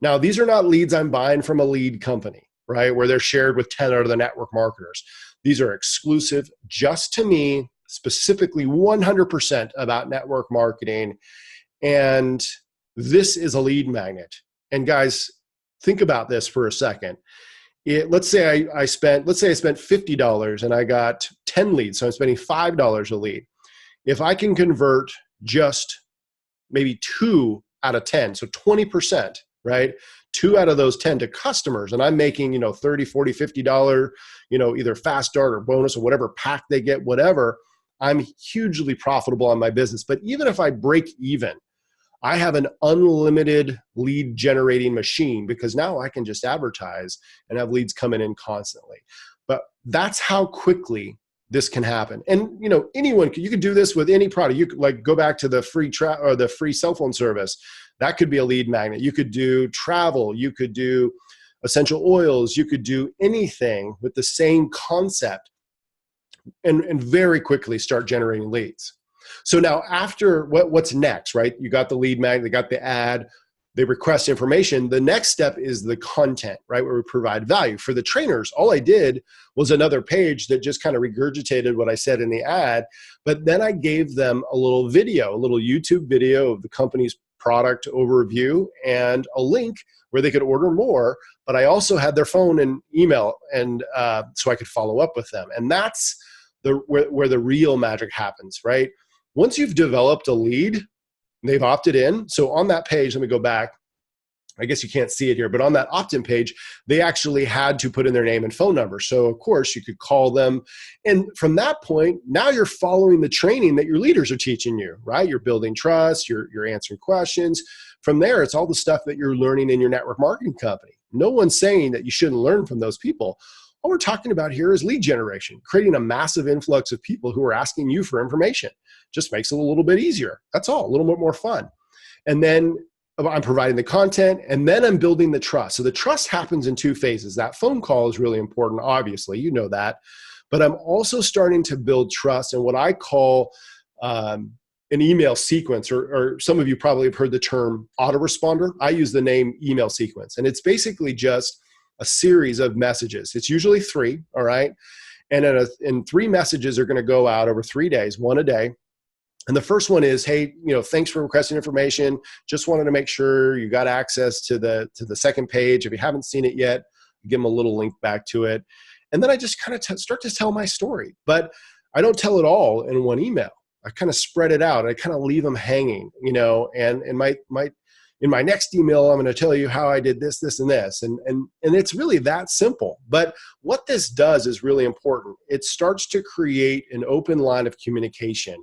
Now, these are not leads I'm buying from a lead company, right, where they're shared with 10 other network marketers. These are exclusive just to me, specifically 100% about network marketing. And this is a lead magnet. And guys, think about this for a second. Let's say I spent $50 and I got 10 leads. So I'm spending $5 a lead. If I can convert just maybe 2 out of 10, so 20%, right? 2 out of those 10 to customers, and I'm making, $30, $40, $50, either fast start or bonus or whatever pack they get, whatever, I'm hugely profitable on my business. But even if I break even, I have an unlimited lead generating machine because now I can just advertise and have leads coming in constantly. But that's how quickly this can happen. And you could do this with any product. You could go back to the free cell phone service. That could be a lead magnet. You could do travel. You could do essential oils. You could do anything with the same concept and very quickly start generating leads. So now after what's next, right? You got the lead magnet, they got the ad, they request information. The next step is the content, right? Where we provide value. For the trainers, all I did was another page that just kind of regurgitated what I said in the ad, but then I gave them a little YouTube video of the company's product overview and a link where they could order more, but I also had their phone and email, and so I could follow up with them. And that's where the real magic happens, right? Once you've developed a lead, they've opted in. So on that page, let me go back. I guess you can't see it here, but on that opt-in page, they actually had to put in their name and phone number. So of course you could call them. And from that point, now you're following the training that your leaders are teaching you, right? You're building trust, you're answering questions. From there, it's all the stuff that you're learning in your network marketing company. No one's saying that you shouldn't learn from those people. All we're talking about here is lead generation, creating a massive influx of people who are asking you for information. Just makes it a little bit easier. That's all, a little bit more fun. And then I'm providing the content, and then I'm building the trust. So the trust happens in 2 phases. That phone call is really important, obviously, you know that. But I'm also starting to build trust in what I call an email sequence, or some of you probably have heard the term autoresponder. I use the name email sequence, and it's basically just a series of messages. It's usually 3, all right? And 3 messages are gonna go out over 3 days, 1 a day. And the first one is, hey, thanks for requesting information. Just wanted to make sure you got access to the second page. If you haven't seen it yet, give them a little link back to it. And then I just kind of start to tell my story. But I don't tell it all in one email. I kind of spread it out. I kind of leave them hanging, and might in my next email, I'm going to tell you how I did this, this, and this. And it's really that simple. But what this does is really important. It starts to create an open line of communication.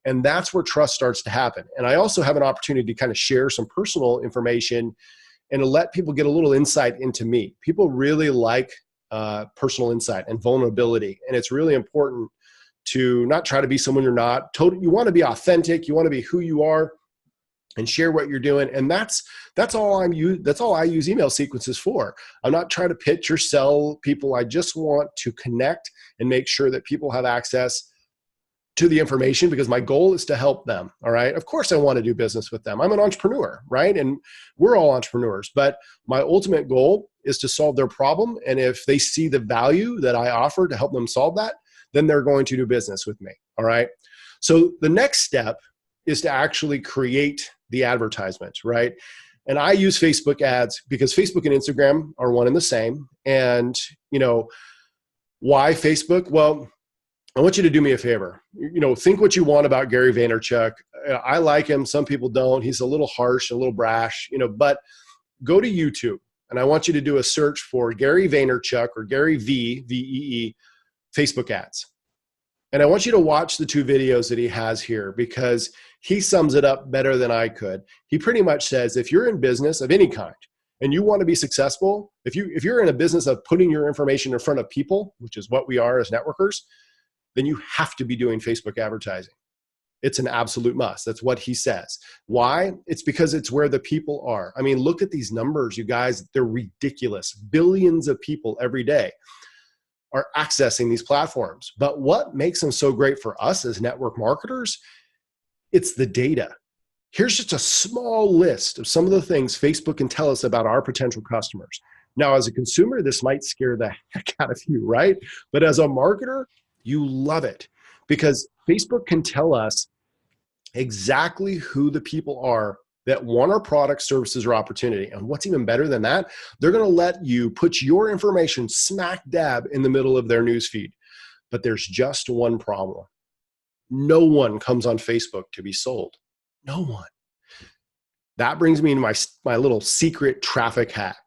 And that's where trust starts to happen. And I also have an opportunity to kind of share some personal information and to let people get a little insight into me. People really like personal insight and vulnerability. And it's really important to not try to be someone you're not. You want to be authentic. You want to be who you are and share what you're doing. And that's all I use email sequences for. I'm not trying to pitch or sell people. I just want to connect and make sure that people have access to the information, because my goal is to help them. All right. Of course I want to do business with them. I'm an entrepreneur, right? And we're all entrepreneurs, but my ultimate goal is to solve their problem. And if they see the value that I offer to help them solve that, then they're going to do business with me. All right. So the next step is to actually create the advertisement, right? And I use Facebook ads because Facebook and Instagram are one and the same. And, why Facebook? Well, I want you to do me a favor. Think what you want about Gary Vaynerchuk. I like him. Some people don't. He's a little harsh, a little brash, but go to YouTube and I want you to do a search for Gary Vaynerchuk or Gary V-E-E, Facebook ads. And I want you to watch the 2 videos that he has here, because he sums it up better than I could. He pretty much says, if you're in business of any kind and you want to be successful, if you're in a business of putting your information in front of people, which is what we are as networkers, then you have to be doing Facebook advertising. It's an absolute must. That's what he says. Why? It's because it's where the people are. I mean, look at these numbers, you guys. They're ridiculous. Billions of people every day are accessing these platforms. But what makes them so great for us as network marketers? It's the data. Here's just a small list of some of the things Facebook can tell us about our potential customers. Now, as a consumer, this might scare the heck out of you, right? But as a marketer, you love it, because Facebook can tell us exactly who the people are that want our product, services, or opportunity. And what's even better than that, they're going to let you put your information smack dab in the middle of their newsfeed. But there's just one problem. No one comes on Facebook to be sold. No one. That brings me to my little secret traffic hack.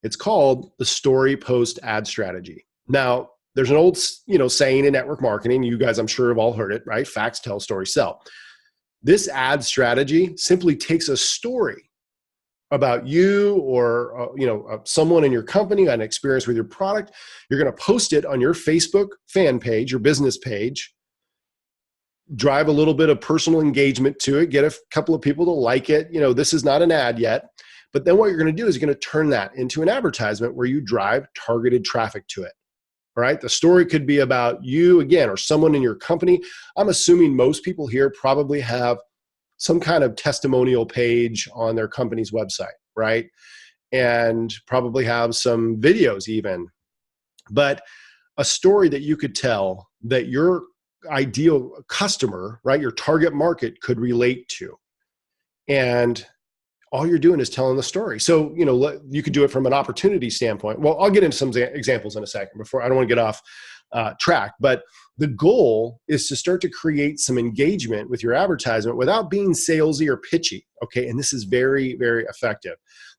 It's called the story post ad strategy. Now, there's an old, saying in network marketing, you guys, I'm sure have all heard it, right? Facts tell, stories sell. This ad strategy simply takes a story about you or, someone in your company, an experience with your product. You're going to post it on your Facebook fan page, your business page, drive a little bit of personal engagement to it, get a couple of people to like it. This is not an ad yet, but then what you're going to do is you're going to turn that into an advertisement where you drive targeted traffic to it. All right. The story could be about you again, or someone in your company. I'm assuming most people here probably have some kind of testimonial page on their company's website, right? And probably have some videos even. But a story that you could tell that your ideal customer, right, your target market could relate to. And all you're doing is telling the story. So, you could do it from an opportunity standpoint. Well, I'll get into some examples in a second before I don't want to get off track. But the goal is to start to create some engagement with your advertisement without being salesy or pitchy. Okay. And this is very, very effective.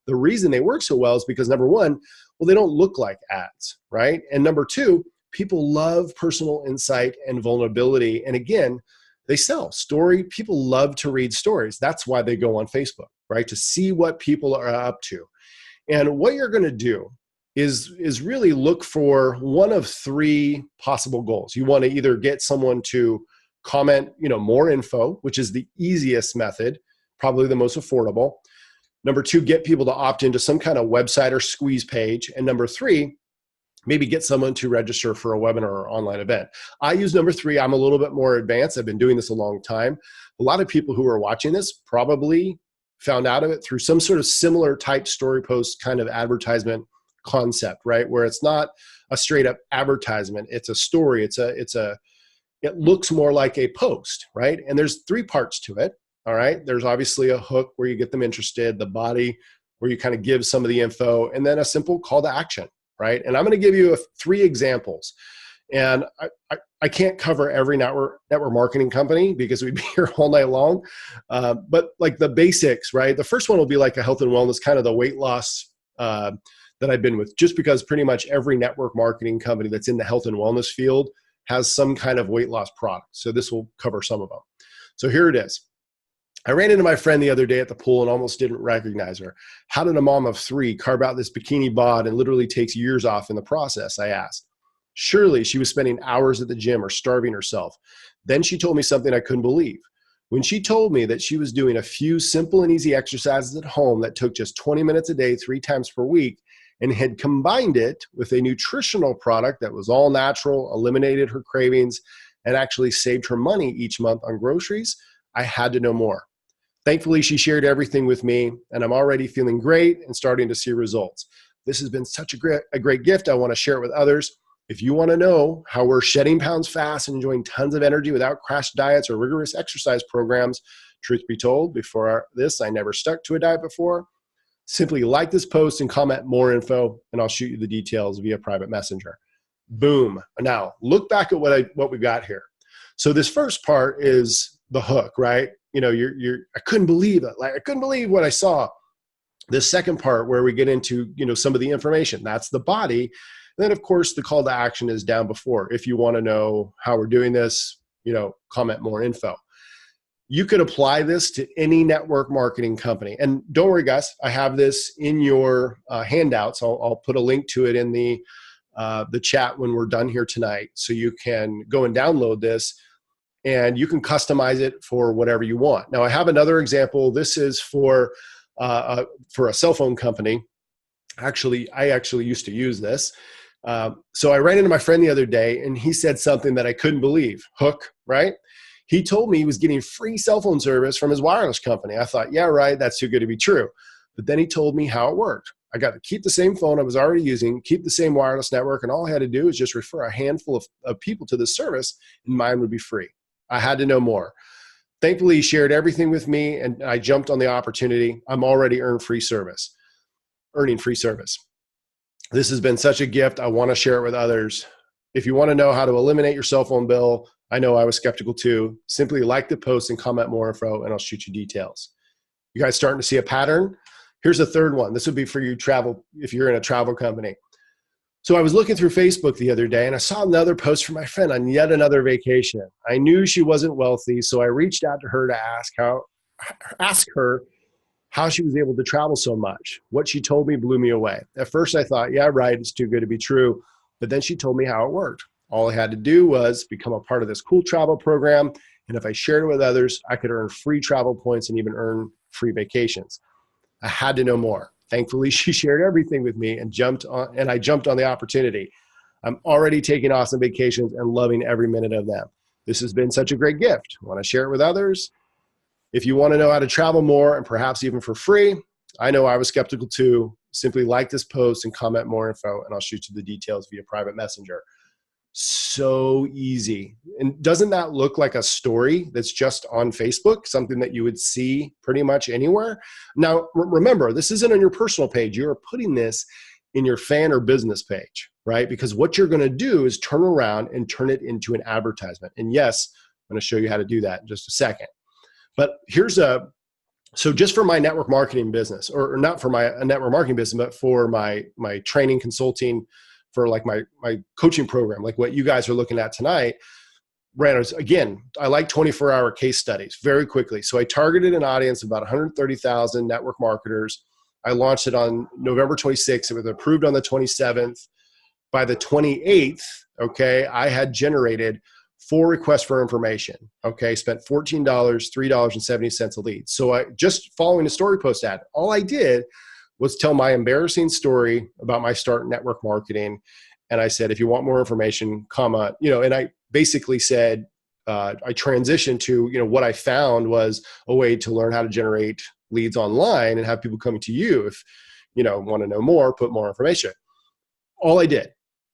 The reason they work so well is because, number one, well, they don't look like ads, right? And number two, people love personal insight and vulnerability. And again, they sell story. People love to read stories. That's why they go on Facebook, right? To see what people are up to. And what you're going to do is really look for one of 3 possible goals. You want to either get someone to comment, more info, which is the easiest method, probably the most affordable. Number 2, get people to opt into some kind of website or squeeze page. And number 3, maybe get someone to register for a webinar or online event. I use number 3. I'm a little bit more advanced. I've been doing this a long time. A lot of people who are watching this probably found out of it through some sort of similar type story post kind of advertisement concept, right? Where it's not a straight up advertisement. It's a story. It looks more like a post, right? And there's 3 parts to it. All right. There's obviously a hook where you get them interested, the body where you kind of give some of the info, and then a simple call to action, right? And I'm going to give you 3 examples. And I can't cover every network marketing company because we'd be here all night long. But like the basics, right? The first one will be like a health and wellness, kind of the weight loss that I've been with, just because pretty much every network marketing company that's in the health and wellness field has some kind of weight loss product. So this will cover some of them. So here it is. I ran into my friend the other day at the pool and almost didn't recognize her. How did a mom of 3 carve out this bikini bod and literally takes years off in the process? I asked. Surely she was spending hours at the gym or starving herself. Then she told me something I couldn't believe. When she told me that she was doing a few simple and easy exercises at home that took just 20 minutes a day, 3 times per week, and had combined it with a nutritional product that was all natural, eliminated her cravings, and actually saved her money each month on groceries, I had to know more. Thankfully, she shared everything with me, and I'm already feeling great and starting to see results. This has been such a great gift. I want to share it with others. If you want to know how we're shedding pounds fast and enjoying tons of energy without crash diets or rigorous exercise programs, truth be told, before this, I never stuck to a diet before. Simply like this post and comment more info, and I'll shoot you the details via private messenger. Boom. Now, look back at what we've got here. So this first part is the hook, right? You know, I couldn't believe it. Like, I couldn't believe what I saw. The second part where we get into, some of the information, that's the body. And then of course the call to action is down before. If you want to know how we're doing this, comment more info. You could apply this to any network marketing company. And don't worry guys, I have this in your handouts. I'll put a link to it in the chat when we're done here tonight. So you can go and download this and you can customize it for whatever you want. Now I have another example. This is for a cell phone company. I actually used to use this. So I ran into my friend the other day and he said something that I couldn't believe. Hook, right? He told me he was getting free cell phone service from his wireless company. I thought, yeah, right, that's too good to be true. But then he told me how it worked. I got to keep the same phone I was already using, keep the same wireless network, and all I had to do is just refer a handful of people to this service and mine would be free. I had to know more. Thankfully, he shared everything with me and I jumped on the opportunity. I'm already earning free service. This has been such a gift. I want to share it with others. If you want to know how to eliminate your cell phone bill, I know I was skeptical too. Simply like the post and comment more info and I'll shoot you details. You guys starting to see a pattern? Here's a third one. This would be for you if you're in a travel company. So I was looking through Facebook the other day and I saw another post from my friend on yet another vacation. I knew she wasn't wealthy, so I reached out to her to ask her how she was able to travel so much. What she told me blew me away. At first I thought, yeah, right, it's too good to be true. But then she told me how it worked. All I had to do was become a part of this cool travel program. And if I shared it with others, I could earn free travel points and even earn free vacations. I had to know more. Thankfully, she shared everything with me and I jumped on the opportunity. I'm already taking awesome vacations and loving every minute of them. This has been such a great gift. I want to share it with others. If you want to know how to travel more and perhaps even for free, I know I was skeptical too. Simply like this post and comment more info and I'll shoot you the details via private messenger. So easy. And doesn't that look like a story that's just on Facebook, something that you would see pretty much anywhere? Now, remember, this isn't on your personal page. You're putting this in your fan or business page, right? Because what you're going to do is turn around and turn it into an advertisement. And yes, I'm going to show you how to do that in just a second. But so just for my network marketing business, or not for my network marketing business, but for my training consulting, for like my coaching program, like what you guys are looking at tonight, again, I like 24-hour case studies very quickly. So I targeted an audience of about 130,000 network marketers. I launched it on November 26th. It was approved on the 27th. By the 28th, okay, I had generated 4 requests for information, okay, spent $14, $3.70 a lead. So I just following a story post ad, all I did was tell my embarrassing story about my start in network marketing. And I said, if you want more information, and I basically said, I transitioned to, what I found was a way to learn how to generate leads online and have people coming to you. If, want to know more, put more information. All I did.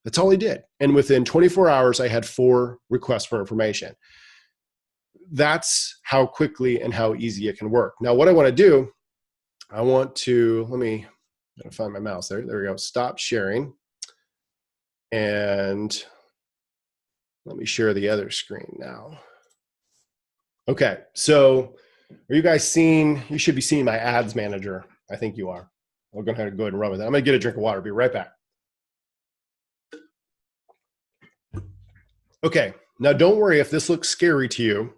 That's all I did. And within 24 hours, I had 4 requests for information. That's how quickly and how easy it can work. Now, what I want to do, let me find my mouse there. There we go. Stop sharing. And Let me share the other screen now. Okay, so are you guys seeing, you should be seeing my ads manager. I think you are. We're going to go ahead and run with it. I'm going to get a drink of water. Be right back. Okay, now don't worry if this looks scary to you.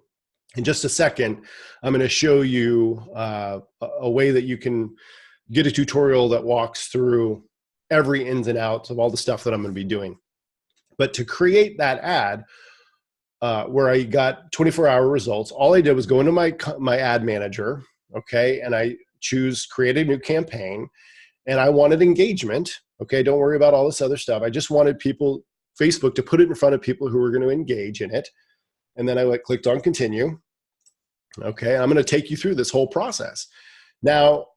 In just a second, I'm going to show you a way that you can get a tutorial that walks through every ins and outs of all the stuff that I'm going to be doing. But to create that ad, where I got 24-hour results, all I did was go into my ad manager, okay, and I choose create a new campaign, and I wanted engagement, okay, don't worry about all this other stuff. I just wanted Facebook to put it in front of people who were going to engage in it, and then I clicked on continue, okay, I'm going to take you through this whole process. Now,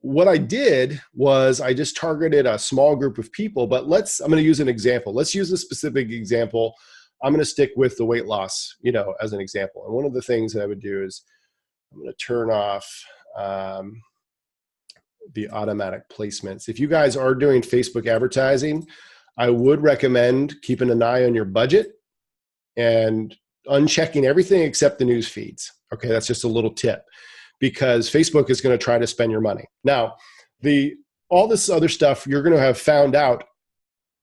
what I did was I just targeted a small group of people, but I'm going to use an example. Let's use a specific example. I'm going to stick with the weight loss, as an example. And one of the things that I would do is I'm going to turn off the automatic placements. If you guys are doing Facebook advertising, I would recommend keeping an eye on your budget and unchecking everything except the news feeds. Okay, that's just a little tip, because Facebook is going to try to spend your money. Now, all this other stuff you're going to have found out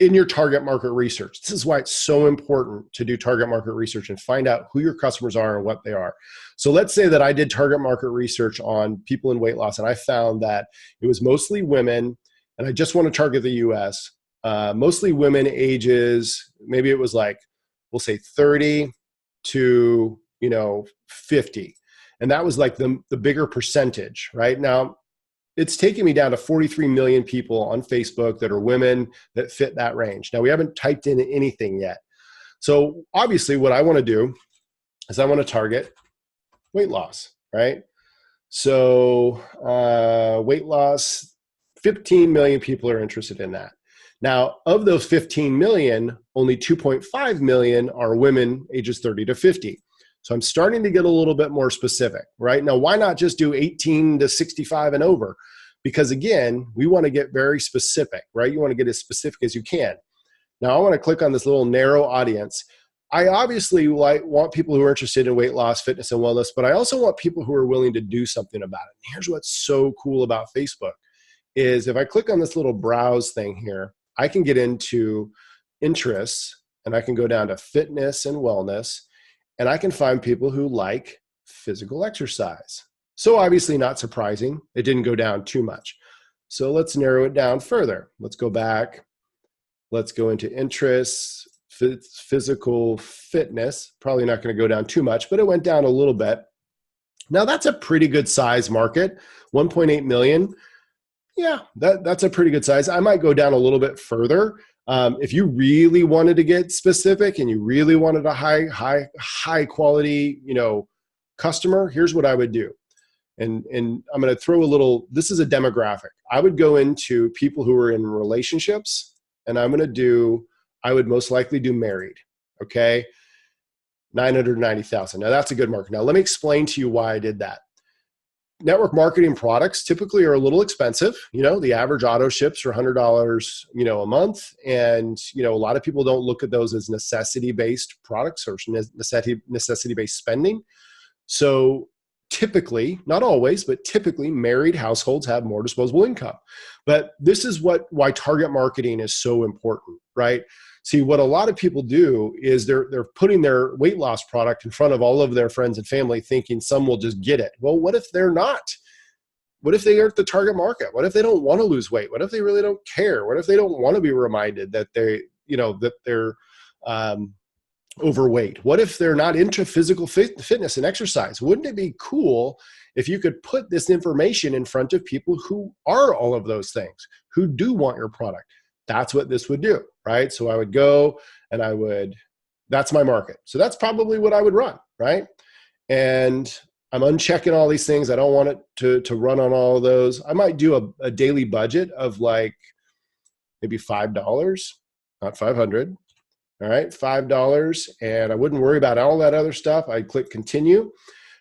in your target market research. This is why it's so important to do target market research and find out who your customers are and what they are. So let's say that I did target market research on people in weight loss, and I found that it was mostly women, and I just want to target the US, mostly women ages, maybe it was like, we'll say 30 to 50. And that was like the bigger percentage, right? Now, it's taken me down to 43 million people on Facebook that are women that fit that range. Now, we haven't typed in anything yet. So obviously what I want to do is I want to target weight loss, right? So weight loss, 15 million people are interested in that. Now, of those 15 million, only 2.5 million are women ages 30 to 50. So I'm starting to get a little bit more specific, right? Now, why not just do 18 to 65 and over? Because again, we want to get very specific, right? You want to get as specific as you can. Now, I want to click on this little narrow audience. I obviously want people who are interested in weight loss, fitness, and wellness, but I also want people who are willing to do something about it. And here's what's so cool about Facebook is if I click on this little browse thing here, I can get into interests, and I can go down to fitness and wellness, and I can find people who like physical exercise. So obviously not surprising, it didn't go down too much. So let's narrow it down further. Let's go back. Let's go into interests, physical fitness. Probably not going to go down too much, but it went down a little bit. Now that's a pretty good size market, 1.8 million. Yeah, that's a pretty good size. I might go down a little bit further. If you really wanted to get specific and you really wanted a high quality, customer, here's what I would do. And I'm going to throw a little, this is a demographic. I would go into people who are in relationships, and I would most likely do married. Okay. 990,000. Now that's a good market. Now let me explain to you why I did that. Network marketing products typically are a little expensive. The average auto ships for $100, a month. And, a lot of people don't look at those as necessity-based products or necessity-based spending. So typically, not always, but typically married households have more disposable income. But this is why target marketing is so important, right? See, what a lot of people do is they're putting their weight loss product in front of all of their friends and family thinking some will just get it. Well, what if they're not? What if they aren't the target market? What if they don't want to lose weight? What if they really don't care? What if they don't want to be reminded that they're overweight? What if they're not into physical fitness and exercise? Wouldn't it be cool if you could put this information in front of people who are all of those things, who do want your product? That's what this would do, right? So I would go and that's my market. So that's probably what I would run, right? And I'm unchecking all these things. I don't want it to run on all of those. I might do a daily budget of like maybe $5, not 500. All right, $5. And I wouldn't worry about all that other stuff. I'd click continue.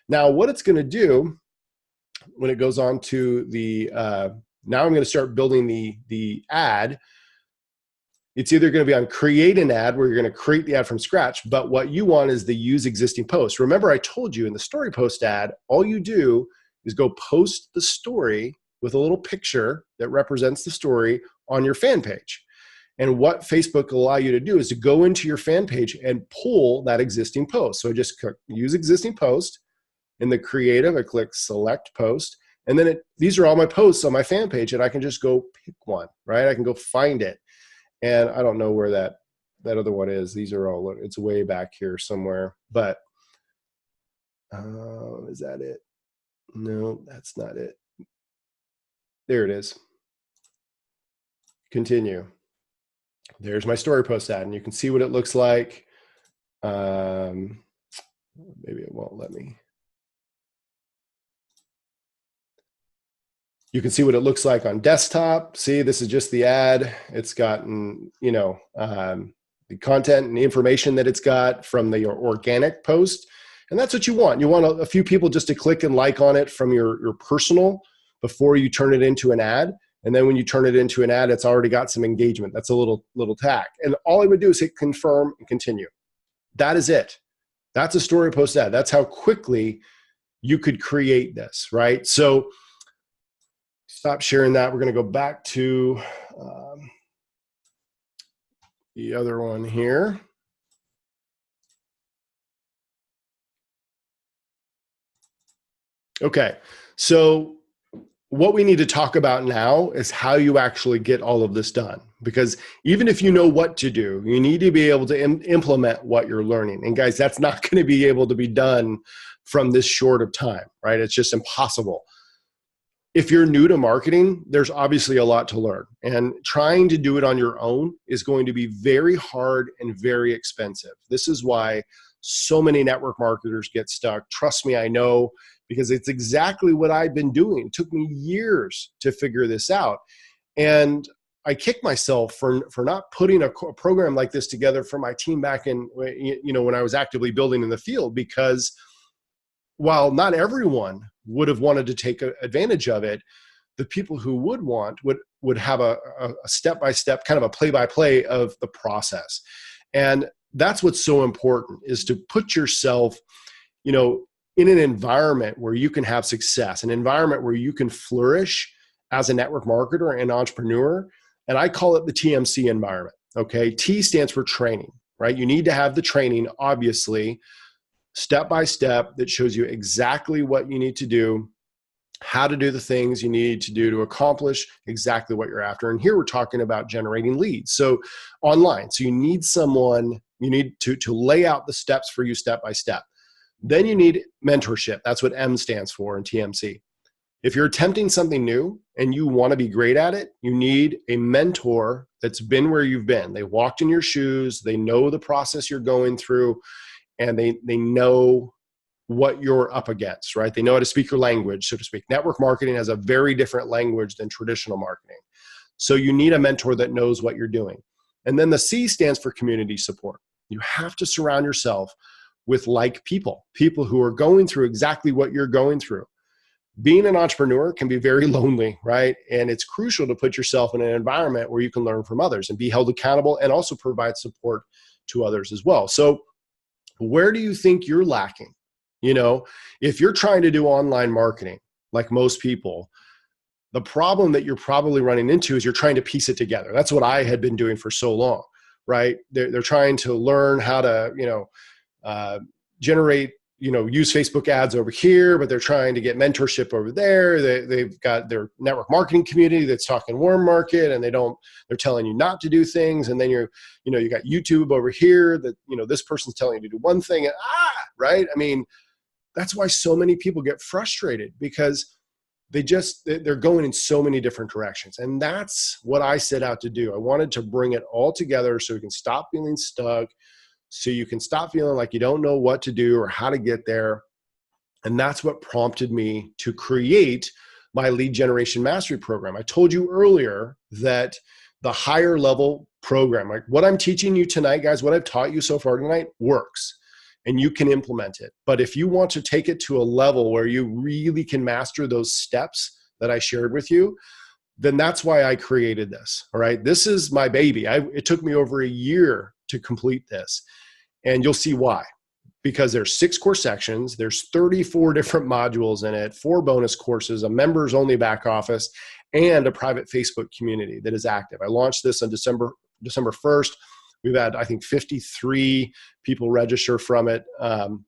Now what it's going to do when it goes on to now I'm going to start building the ad. It's either going to be on create an ad where you're going to create the ad from scratch, but what you want is the use existing post. Remember, I told you in the story post ad, all you do is go post the story with a little picture that represents the story on your fan page. And what Facebook will allow you to do is to go into your fan page and pull that existing post. So I just click use existing post. In the creative, I click select post. And then these are all my posts on my fan page, and I can just go pick one, right? I can go find it. And I don't know where that other one is. These are all, it's way back here somewhere. But is that it? No, that's not it. There it is. Continue. There's my story post ad, and you can see what it looks like. Maybe it won't let me. You can see what it looks like on desktop. See, this is just the ad. It's gotten, the content and the information that it's got from the organic post. And that's what you want. You want a few people just to click and like on it from your personal before you turn it into an ad. And then when you turn it into an ad, it's already got some engagement. That's a little tack. And all I would do is hit confirm and continue. That is it. That's a story post ad. That's how quickly you could create this, right? So stop sharing that. We're going to go back to the other one here. Okay, so what we need to talk about now is how you actually get all of this done. Because even if you know what to do, you need to be able to implement what you're learning. And guys, that's not going to be able to be done from this short of time, right? It's just impossible. If you're new to marketing, there's obviously a lot to learn. And trying to do it on your own is going to be very hard and very expensive. This is why so many network marketers get stuck. Trust me, I know, because it's exactly what I've been doing. It took me years to figure this out. And I kick myself for not putting a program like this together for my team back in, when I was actively building in the field, because while not everyone would have wanted to take advantage of it, the people who would have a step-by-step, kind of a play-by-play of the process. And that's what's so important, is to put yourself, in an environment where you can have success, an environment where you can flourish as a network marketer and entrepreneur. And I call it the TMC environment, okay? T stands for training, right? You need to have the training, obviously, step by step, that shows you exactly what you need to do, how to do the things you need to do to accomplish exactly what you're after. And here we're talking about generating leads. So online, so you need someone, you need to lay out the steps for you step by step. Then you need mentorship. That's what M stands for in TMC. If you're attempting something new and you want to be great at it, you need a mentor that's been where you've been. They walked in your shoes, they know the process you're going through, and they know what you're up against, right? They know how to speak your language, so to speak. Network marketing has a very different language than traditional marketing. So you need a mentor that knows what you're doing. And then the C stands for community support. You have to surround yourself with like people who are going through exactly what you're going through. Being an entrepreneur can be very lonely, right? And it's crucial to put yourself in an environment where you can learn from others and be held accountable, and also provide support to others as well. So where do you think you're lacking? If you're trying to do online marketing, like most people, the problem that you're probably running into is you're trying to piece it together. That's what I had been doing for so long, right? They're trying to learn how to, generate, use Facebook ads over here, but they're trying to get mentorship over there. They've got their network marketing community that's talking warm market, and they're telling you not to do things. And then you got YouTube over here that, this person's telling you to do one thing, and right? I mean, that's why so many people get frustrated, because they're going in so many different directions. And that's what I set out to do. I wanted to bring it all together so we can stop feeling stuck, so you can stop feeling like you don't know what to do or how to get there. And that's what prompted me to create my lead generation mastery program. I told you earlier that the higher level program, like what I'm teaching you tonight, guys, what I've taught you so far tonight, works, and you can implement it. But if you want to take it to a level where you really can master those steps that I shared with you, then that's why I created this. All right. This is my baby. It took me over a year to complete this. And you'll see why. Because there's 6 core sections, there's 34 different modules in it, 4 bonus courses, a members only back office, and a private Facebook community that is active. I launched this on December 1st. We've had, I think, 53 people register from it. And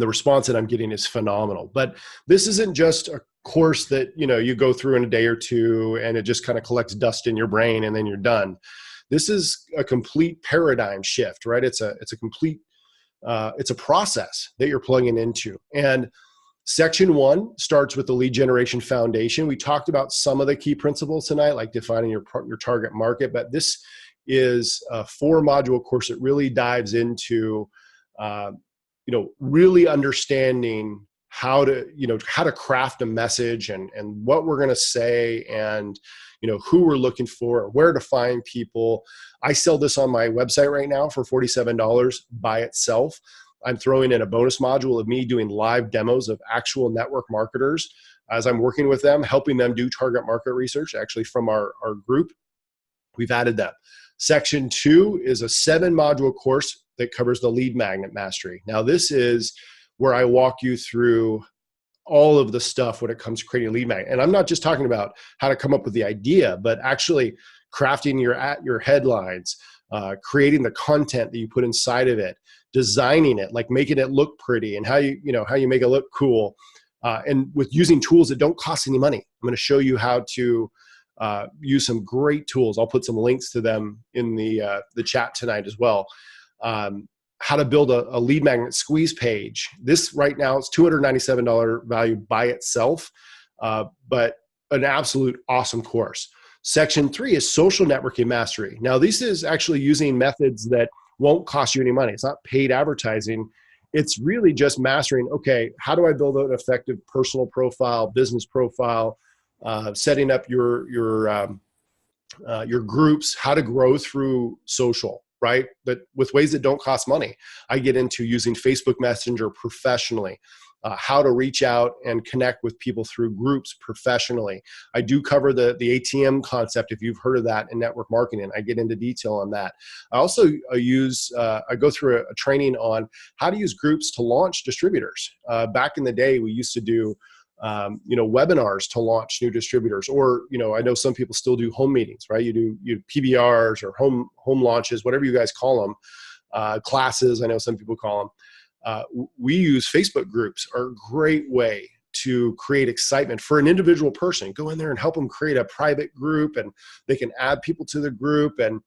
the response that I'm getting is phenomenal. But this isn't just a course that, you go through in a day or two and it just kind of collects dust in your brain and then you're done. This is a complete paradigm shift, right? It's a complete, it's a process that you're plugging into. And section 1 starts with the lead generation foundation. We talked about some of the key principles tonight, like defining your target market, but this is a 4-module course that really dives into, really understanding how to craft a message and what we're going to say and, who we're looking for, where to find people. I sell this on my website right now for $47 by itself. I'm throwing in a bonus module of me doing live demos of actual network marketers as I'm working with them, helping them do target market research, actually from our group. We've added that. Section 2 is a 7-module course that covers the lead magnet mastery. Now, this is where I walk you through all of the stuff when it comes to creating a lead magnet. And I'm not just talking about how to come up with the idea, but actually crafting your headlines, creating the content that you put inside of it, designing it, like making it look pretty, and how you make it look cool, and with using tools that don't cost any money. I'm going to show you how to use some great tools. I'll put some links to them in the chat tonight as well. How to build a lead magnet squeeze page. This right now is $297 value by itself, but an absolute awesome course. Section 3 is social networking mastery. Now, this is actually using methods that won't cost you any money. It's not paid advertising. It's really just mastering, okay, how do I build an effective personal profile, business profile, setting up your groups, how to grow through social, right? But with ways that don't cost money. I get into using Facebook Messenger professionally, how to reach out and connect with people through groups professionally. I do cover the ATM concept, if you've heard of that, in network marketing. I get into detail on that. I also I go through a training on how to use groups to launch distributors. Back in the day, we used to do webinars to launch new distributors, or, I know some people still do home meetings, right? You do PBRs or home launches, whatever you guys call them, classes, I know some people call them. We use Facebook groups are a great way to create excitement for an individual person. Go in there and help them create a private group, and they can add people to the group and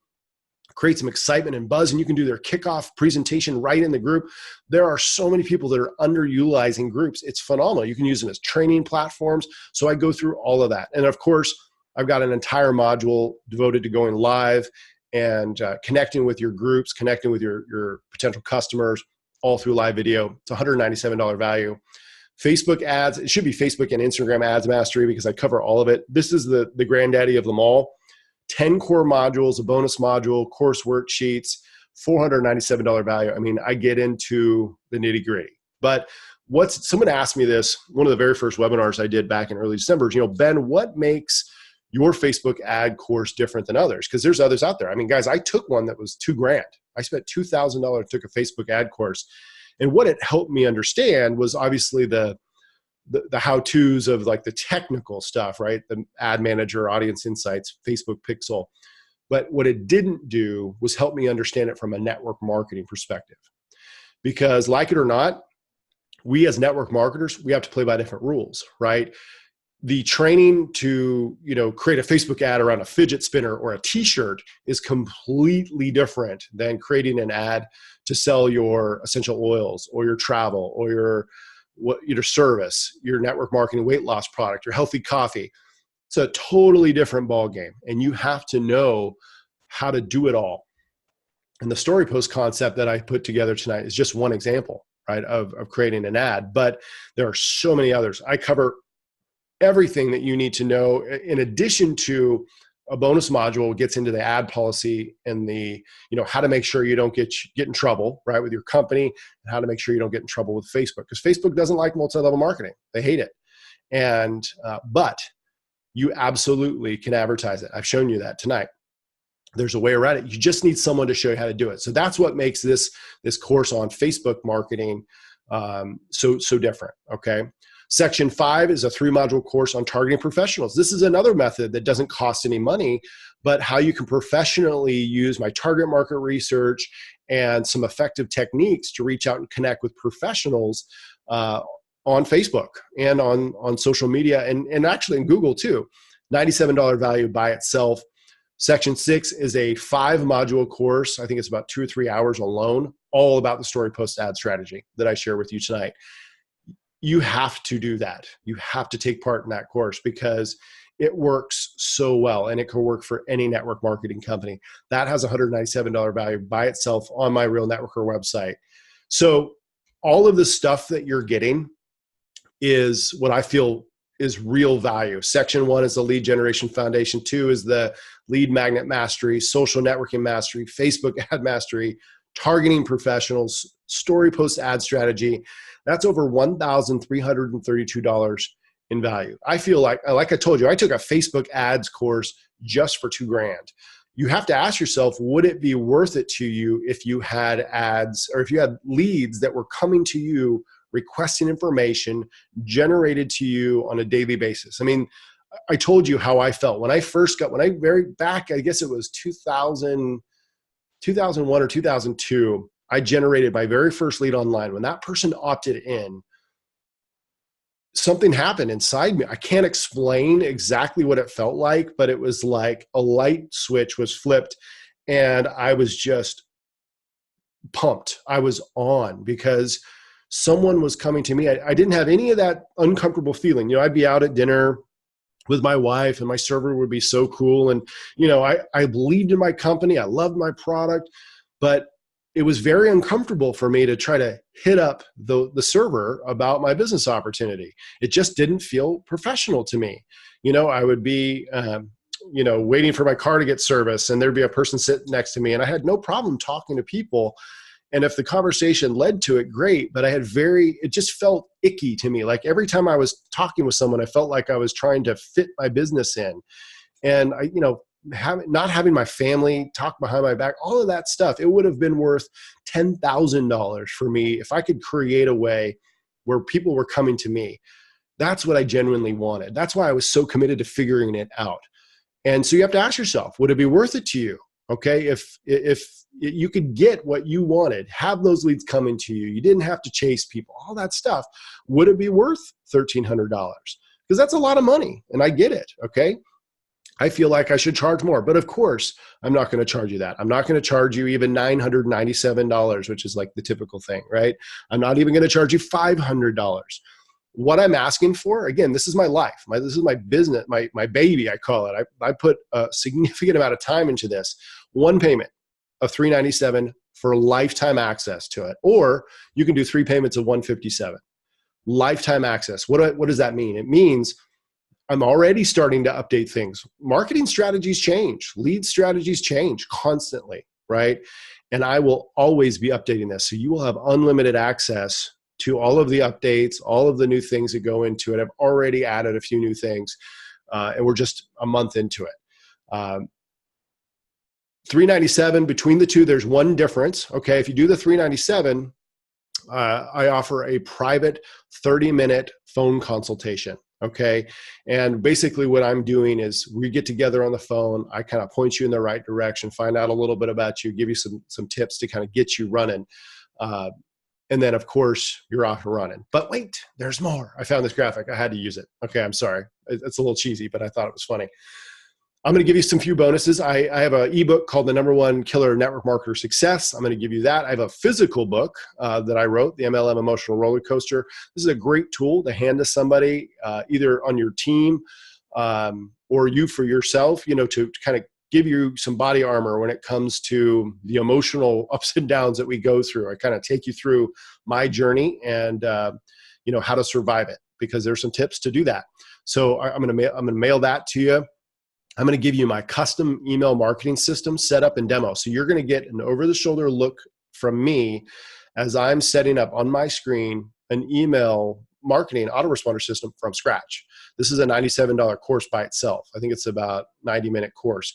create some excitement and buzz, and you can do their kickoff presentation right in the group. There are so many people that are underutilizing groups. It's phenomenal. You can use them as training platforms. So I go through all of that. And of course, I've got an entire module devoted to going live and connecting with your groups, connecting with your potential customers, all through live video. It's $197 value. Facebook ads, it should be Facebook and Instagram ads mastery, because I cover all of it. This is the granddaddy of them all. 10 core modules, a bonus module, course worksheets, $497 value. I mean, I get into the nitty gritty. But someone asked me this, one of the very first webinars I did back in early December, Ben, what makes your Facebook ad course different than others? Because there's others out there. I mean, guys, I took one that was $2,000. I spent $2,000, took a Facebook ad course. And what it helped me understand was obviously the how-tos of like the technical stuff, right? The ad manager, audience insights, Facebook pixel. But what it didn't do was help me understand it from a network marketing perspective. Because like it or not, we as network marketers, we have to play by different rules, right? The training to, create a Facebook ad around a fidget spinner or a t-shirt is completely different than creating an ad to sell your essential oils or your travel or your service, your network marketing weight loss product, your healthy coffee. It's a totally different ball game, and you have to know how to do it all. And the story post concept that I put together tonight is just one example, right, of creating an ad, but there are so many others. I cover everything that you need to know, in addition to a bonus module gets into the ad policy and the, how to make sure you don't get in trouble, right, with your company, and how to make sure you don't get in trouble with Facebook, because Facebook doesn't like multi-level marketing. They hate it. And, but you absolutely can advertise it. I've shown you that tonight. There's a way around it. You just need someone to show you how to do it. So that's what makes this course on Facebook marketing so different. Okay. Section 5 is a 3-module course on targeting professionals. This is another method that doesn't cost any money, but how you can professionally use my target market research and some effective techniques to reach out and connect with professionals on Facebook and on social media and actually in Google too. $97 value by itself. Section 6 is a 5-module course. I think it's about 2 or 3 hours alone, all about the story post ad strategy that I share with you tonight. You have to do that. You have to take part in that course because it works so well and it can work for any network marketing company. That has $197 value by itself on my Real Networker website. So all of the stuff that you're getting is what I feel is real value. Section 1 is the lead generation foundation. 2 is the lead magnet mastery, social networking mastery, Facebook ad mastery, targeting professionals, story post ad strategy. That's over $1,332 in value. I feel like I told you, I took a Facebook ads course just for $2,000. You have to ask yourself, would it be worth it to you if you had ads or if you had leads that were coming to you requesting information generated to you on a daily basis? I mean, I told you how I felt when I guess it was 2001 or 2002, I generated my very first lead online. When that person opted in, something happened inside me. I can't explain exactly what it felt like, but it was like a light switch was flipped and I was just pumped. I was on because someone was coming to me. I didn't have any of that uncomfortable feeling. You know, I'd be out at dinner with my wife and my server would be so cool. And, you know, I believed in my company. I loved my product, but it was very uncomfortable for me to try to hit up the server about my business opportunity. It just didn't feel professional to me. You know, I would be, waiting for my car to get service and there'd be a person sitting next to me and I had no problem talking to people. And if the conversation led to it, great. But it just felt icky to me. Like every time I was talking with someone, I felt like I was trying to fit my business in. And not having my family talk behind my back, all of that stuff, it would have been worth $10,000 for me if I could create a way where people were coming to me. That's what I genuinely wanted. That's why I was so committed to figuring it out. And so you have to ask yourself, would it be worth it to you? Okay, if you could get what you wanted, have those leads coming to you, you didn't have to chase people, all that stuff, would it be worth $1,300? Because that's a lot of money, and I get it, okay? I feel like I should charge more, but of course, I'm not going to charge you that. I'm not going to charge you even $997, which is like the typical thing, right? I'm not even going to charge you $500. What I'm asking for, again, this is my life. This is my business, my baby, I call it. I put a significant amount of time into this. One payment of $397 for lifetime access to it. Or you can do 3 payments of $157. Lifetime access. What does that mean? It means I'm already starting to update things. Marketing strategies change. Lead strategies change constantly, right? And I will always be updating this. So you will have unlimited access to all of the updates, all of the new things that go into it. I've already added a few new things, and we're just a month into it. $397 between the two, there's one difference. Okay, if you do the $397, I offer a private 30-minute phone consultation. Okay, and basically what I'm doing is we get together on the phone. I kind of point you in the right direction, find out a little bit about you, give you some tips to kind of get you running. And then, of course, you're off and running. But wait, there's more. I found this graphic. I had to use it. Okay, I'm sorry. It's a little cheesy, but I thought it was funny. I'm going to give you some few bonuses. I have an ebook called The #1 Killer Network Marketer Success. I'm going to give you that. I have a physical book that I wrote, The MLM Emotional Roller Coaster. This is a great tool to hand to somebody, either on your team or you for yourself, to kind of give you some body armor when it comes to the emotional ups and downs that we go through. I kind of take you through my journey and how to survive it, because there's some tips to do that. So I'm going to mail that to you. I'm going to give you my custom email marketing system set up and demo. So you're going to get an over-the-shoulder look from me as I'm setting up on my screen an email marketing autoresponder system from scratch. This is a $97 course by itself. I think it's about 90-minute course.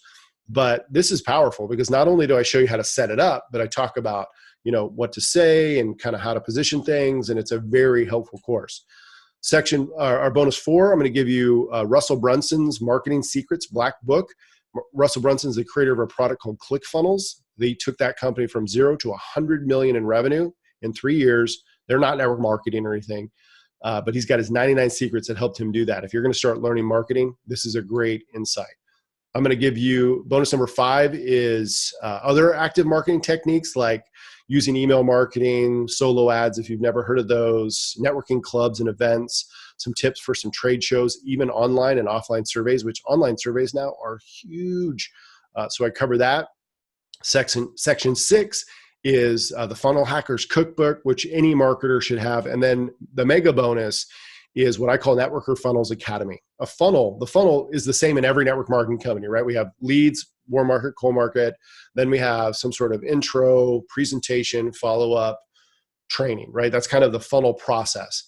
But this is powerful because not only do I show you how to set it up, but I talk about, what to say and kind of how to position things. And it's a very helpful course. Our bonus 4, I'm going to give you Russell Brunson's Marketing Secrets Black Book. Russell Brunson is the creator of a product called ClickFunnels. They took that company from 0 to 100 million in revenue in 3 years. They're not network marketing or anything, but he's got his 99 secrets that helped him do that. If you're going to start learning marketing, this is a great insight. I'm going to give you bonus number 5 is other active marketing techniques like using email marketing, solo ads, if you've never heard of those, networking clubs and events, some tips for some trade shows, even online and offline surveys, which online surveys now are huge. So I cover that. Section 6 is the Funnel Hackers Cookbook, which any marketer should have. And then the mega bonus is what I call Networker Funnels Academy. The funnel is the same in every network marketing company, right? We have leads, warm market, cold market. Then we have some sort of intro, presentation, follow-up, training, right? That's kind of the funnel process.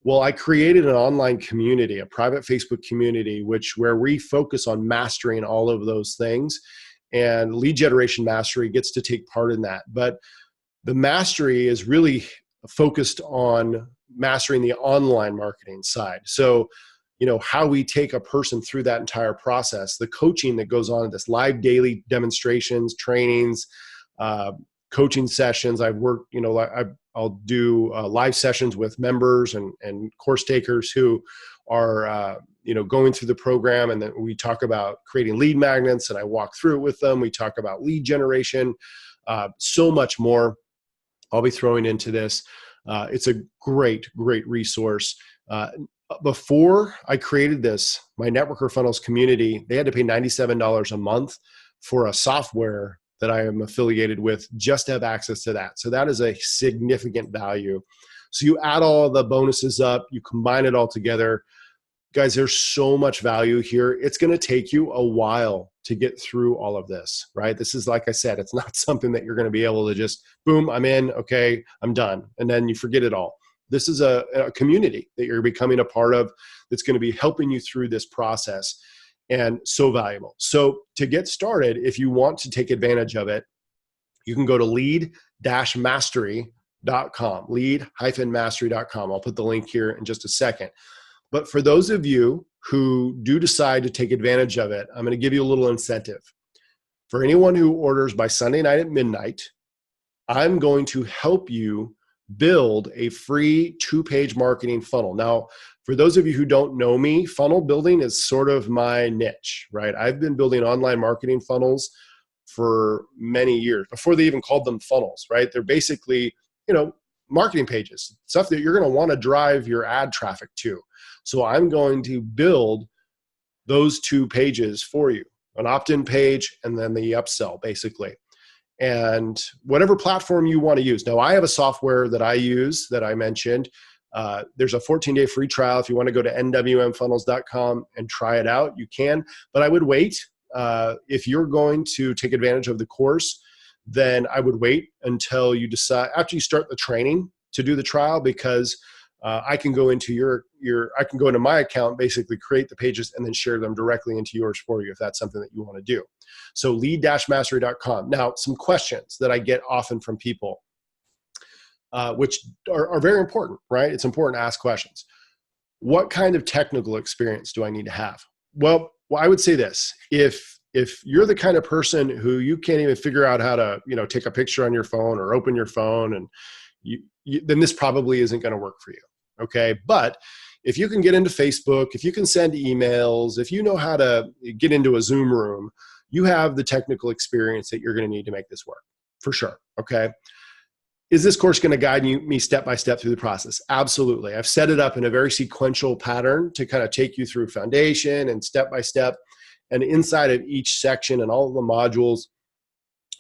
Well, I created an online community, a private Facebook community, where we focus on mastering all of those things. And lead generation mastery gets to take part in that. But the mastery is really focused on mastering the online marketing side. So, how we take a person through that entire process, the coaching that goes on in this, live daily demonstrations, trainings, coaching sessions. I've worked, I'll do live sessions with members and course takers who are, going through the program. And then we talk about creating lead magnets and I walk through it with them. We talk about lead generation, so much more I'll be throwing into this. It's a great, great resource. Before I created this, my Networker Funnels community, they had to pay $97 a month for a software that I am affiliated with just to have access to that. So that is a significant value. So you add all the bonuses up, you combine it all together. Guys, there's so much value here. It's going to take you a while to get through all of this, right? This is, like I said, it's not something that you're going to be able to just, boom, I'm in, okay, I'm done. And then you forget it all. This is a community that you're becoming a part of that's going to be helping you through this process, and so valuable. So to get started, if you want to take advantage of it, you can go to lead-mastery.com, lead-mastery.com. I'll put the link here in just a second. But for those of you who do decide to take advantage of it, I'm going to give you a little incentive. For anyone who orders by Sunday night at midnight, I'm going to help you build a free 2-page marketing funnel. Now, for those of you who don't know me, funnel building is sort of my niche, right? I've been building online marketing funnels for many years, before they even called them funnels, right? They're basically, marketing pages, stuff that you're going to want to drive your ad traffic to. So I'm going to build those 2 pages for you, an opt-in page and then the upsell, basically. And whatever platform you want to use. Now, I have a software that I use that I mentioned. There's a 14-day free trial. If you want to go to nwmfunnels.com and try it out, you can. But I would wait. If you're going to take advantage of the course, then I would wait until you decide, after you start the training, to do the trial, because I can go into I can go into my account, basically create the pages and then share them directly into yours for you if that's something that you want to do. So lead-mastery.com. Now, some questions that I get often from people, which are very important, right? It's important to ask questions. What kind of technical experience do I need to have? Well, I would say this. If you're the kind of person who you can't even figure out how to, take a picture on your phone or open your phone, and then this probably isn't going to work for you. Okay. But if you can get into Facebook, if you can send emails, if you know how to get into a Zoom room, you have the technical experience that you're going to need to make this work, for sure. Okay. Is this course going to guide me step by step through the process? Absolutely. I've set it up in a very sequential pattern to kind of take you through foundation and step by step. And inside of each section and all of the modules,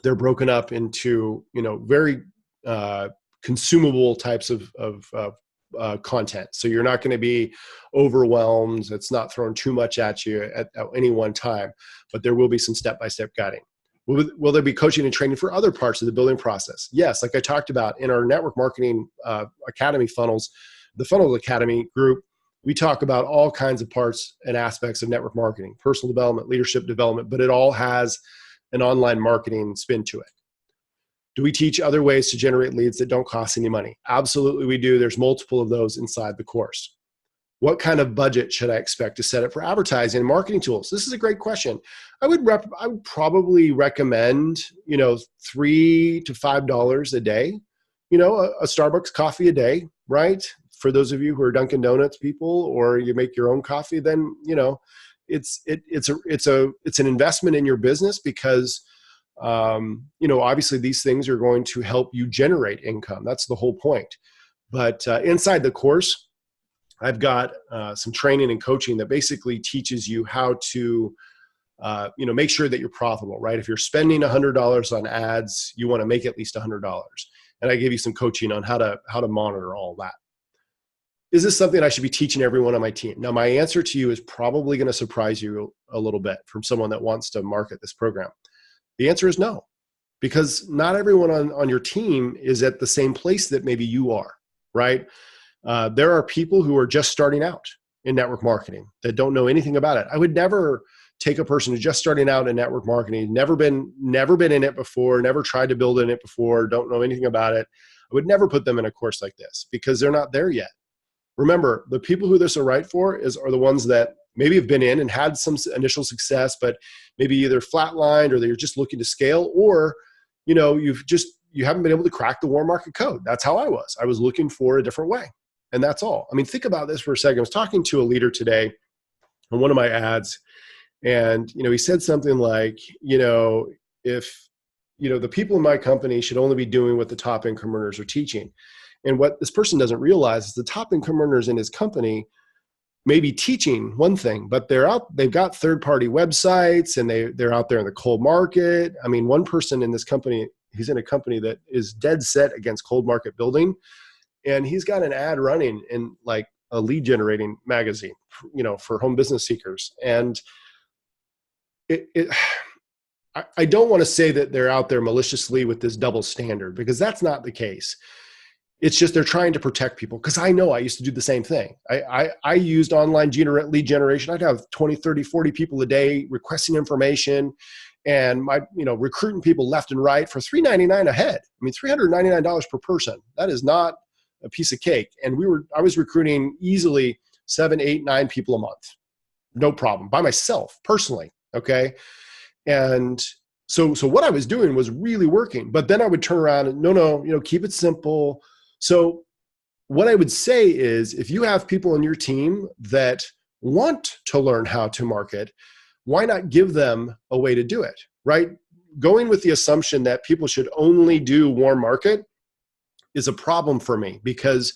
they're broken up into, very consumable types of content. So you're not going to be overwhelmed. It's not thrown too much at you at any one time, but there will be some step-by-step guiding. Will there be coaching and training for other parts of the building process? Yes, like I talked about in our Network Marketing Academy funnels, the Funnels Academy group, we talk about all kinds of parts and aspects of network marketing, personal development, leadership development, but it all has an online marketing spin to it. Do we teach other ways to generate leads that don't cost any money? Absolutely we do. There's multiple of those inside the course. What kind of budget should I expect to set up for advertising and marketing tools? This is a great question. I would probably recommend, $3 to $5 a day, a Starbucks coffee a day, right? For those of you who are Dunkin' Donuts people, or you make your own coffee, then, it's an investment in your business because, obviously these things are going to help you generate income. That's the whole point. But inside the course, I've got some training and coaching that basically teaches you how to, make sure that you're profitable, right? If you're spending $100 on ads, you want to make at least $100. And I give you some coaching on how to monitor all that. Is this something I should be teaching everyone on my team? Now, my answer to you is probably going to surprise you a little bit from someone that wants to market this program. The answer is no, because not everyone on your team is at the same place that maybe you are, right? There are people who are just starting out in network marketing that don't know anything about it. I would never take a person who's just starting out in network marketing, never been in it before, never tried to build in it before, don't know anything about it. I would never put them in a course like this because they're not there yet. Remember, the people who this are right for are the ones that maybe have been in and had some initial success, but maybe either flatlined or they're just looking to scale, or you haven't been able to crack the warm market code. That's how I was. I was looking for a different way, and that's all. I mean, think about this for a second. I was talking to a leader today on one of my ads, and he said something like, if the people in my company should only be doing what the top income earners are teaching. And what this person doesn't realize is the top income earners in his company may be teaching one thing, but they've got third-party websites and they're out there in the cold market. I mean, one person in this company, he's in a company that is dead set against cold market building. And he's got an ad running in like a lead generating magazine, for home business seekers. And I don't want to say that they're out there maliciously with this double standard, because that's not the case. It's just they're trying to protect people, because I know I used to do the same thing. I used online lead generation. I'd have 20, 30, 40 people a day requesting information and recruiting people left and right for $3.99 a head. I mean, $399 per person. That is not a piece of cake. And I was recruiting easily 7, 8, 9 people a month. No problem, by myself personally. Okay. And so what I was doing was really working, but then I would turn around and keep it simple. So what I would say is, if you have people on your team that want to learn how to market, why not give them a way to do it, right? Going with the assumption that people should only do warm market is a problem for me, because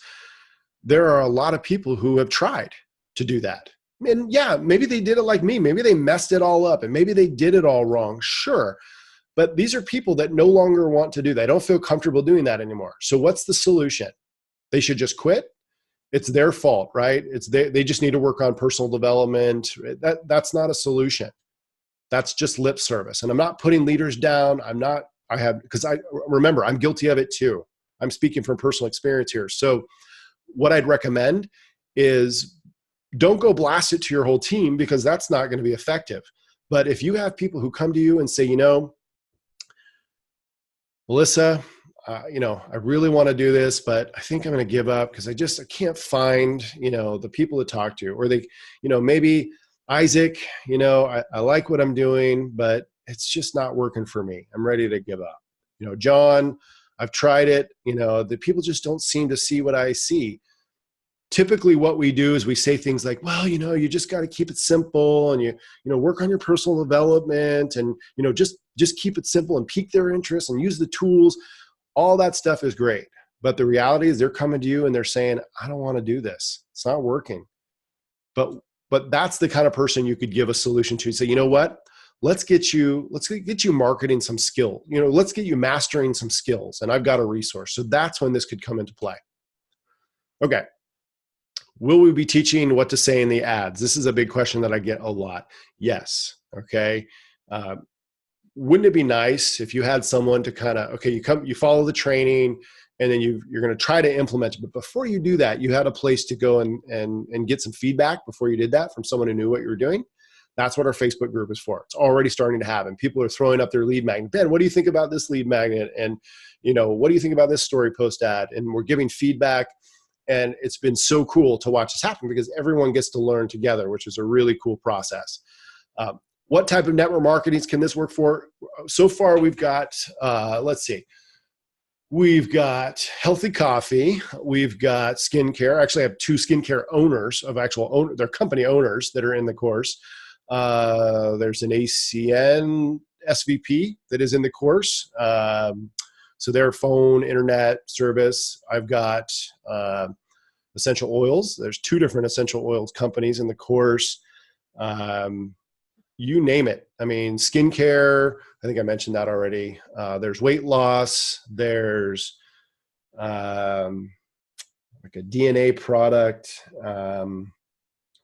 there are a lot of people who have tried to do that. And yeah, maybe they did it like me. Maybe they messed it all up and maybe they did it all wrong. Sure. But these are people that no longer want to do that. They don't feel comfortable doing that anymore. So what's the solution? They should just quit? It's their fault, right? They just need to work on personal development. That's not a solution. That's just lip service. And I'm not putting leaders down. Because remember, I'm guilty of it too. I'm speaking from personal experience here. So what I'd recommend is, don't go blast it to your whole team, because that's not going to be effective. But if you have people who come to you and say, Melissa, I really want to do this, but I think I'm going to give up because I can't find, the people to talk to, or they, maybe Isaac, I like what I'm doing, but it's just not working for me. I'm ready to give up. John, I've tried it. The people just don't seem to see what I see. Typically what we do is we say things like, well, you just got to keep it simple, and you work on your personal development, and, just keep it simple and pique their interest and use the tools. All that stuff is great. But the reality is they're coming to you and they're saying, I don't want to do this. It's not working. But that's the kind of person you could give a solution to. Say, you know what? Let's get you marketing some skill. Let's get you mastering some skills. And I've got a resource. So that's when this could come into play. Okay. Will we be teaching what to say in the ads? This is a big question that I get a lot. Yes. Okay. Wouldn't it be nice if you had someone to you follow the training and then you're going to try to implement it. But before you do that, you had a place to go and get some feedback before you did that from someone who knew what you were doing. That's what our Facebook group is for. It's already starting to happen. People are throwing up their lead magnet. Ben, what do you think about this lead magnet? And, what do you think about this story post ad? And we're giving feedback. And it's been so cool to watch this happen because everyone gets to learn together, which is a really cool process. What type of network marketing can this work for? So far, we've got, let's see. We've got healthy coffee. We've got skincare. Actually, I have 2 skincare owners of they're company owners that are in the course. There's an ACN SVP that is in the course. So their phone, internet service. I've got essential oils. There's 2 different essential oils companies in the course. You name it. I mean, skincare, I think I mentioned that already. There's weight loss. There's like a DNA product.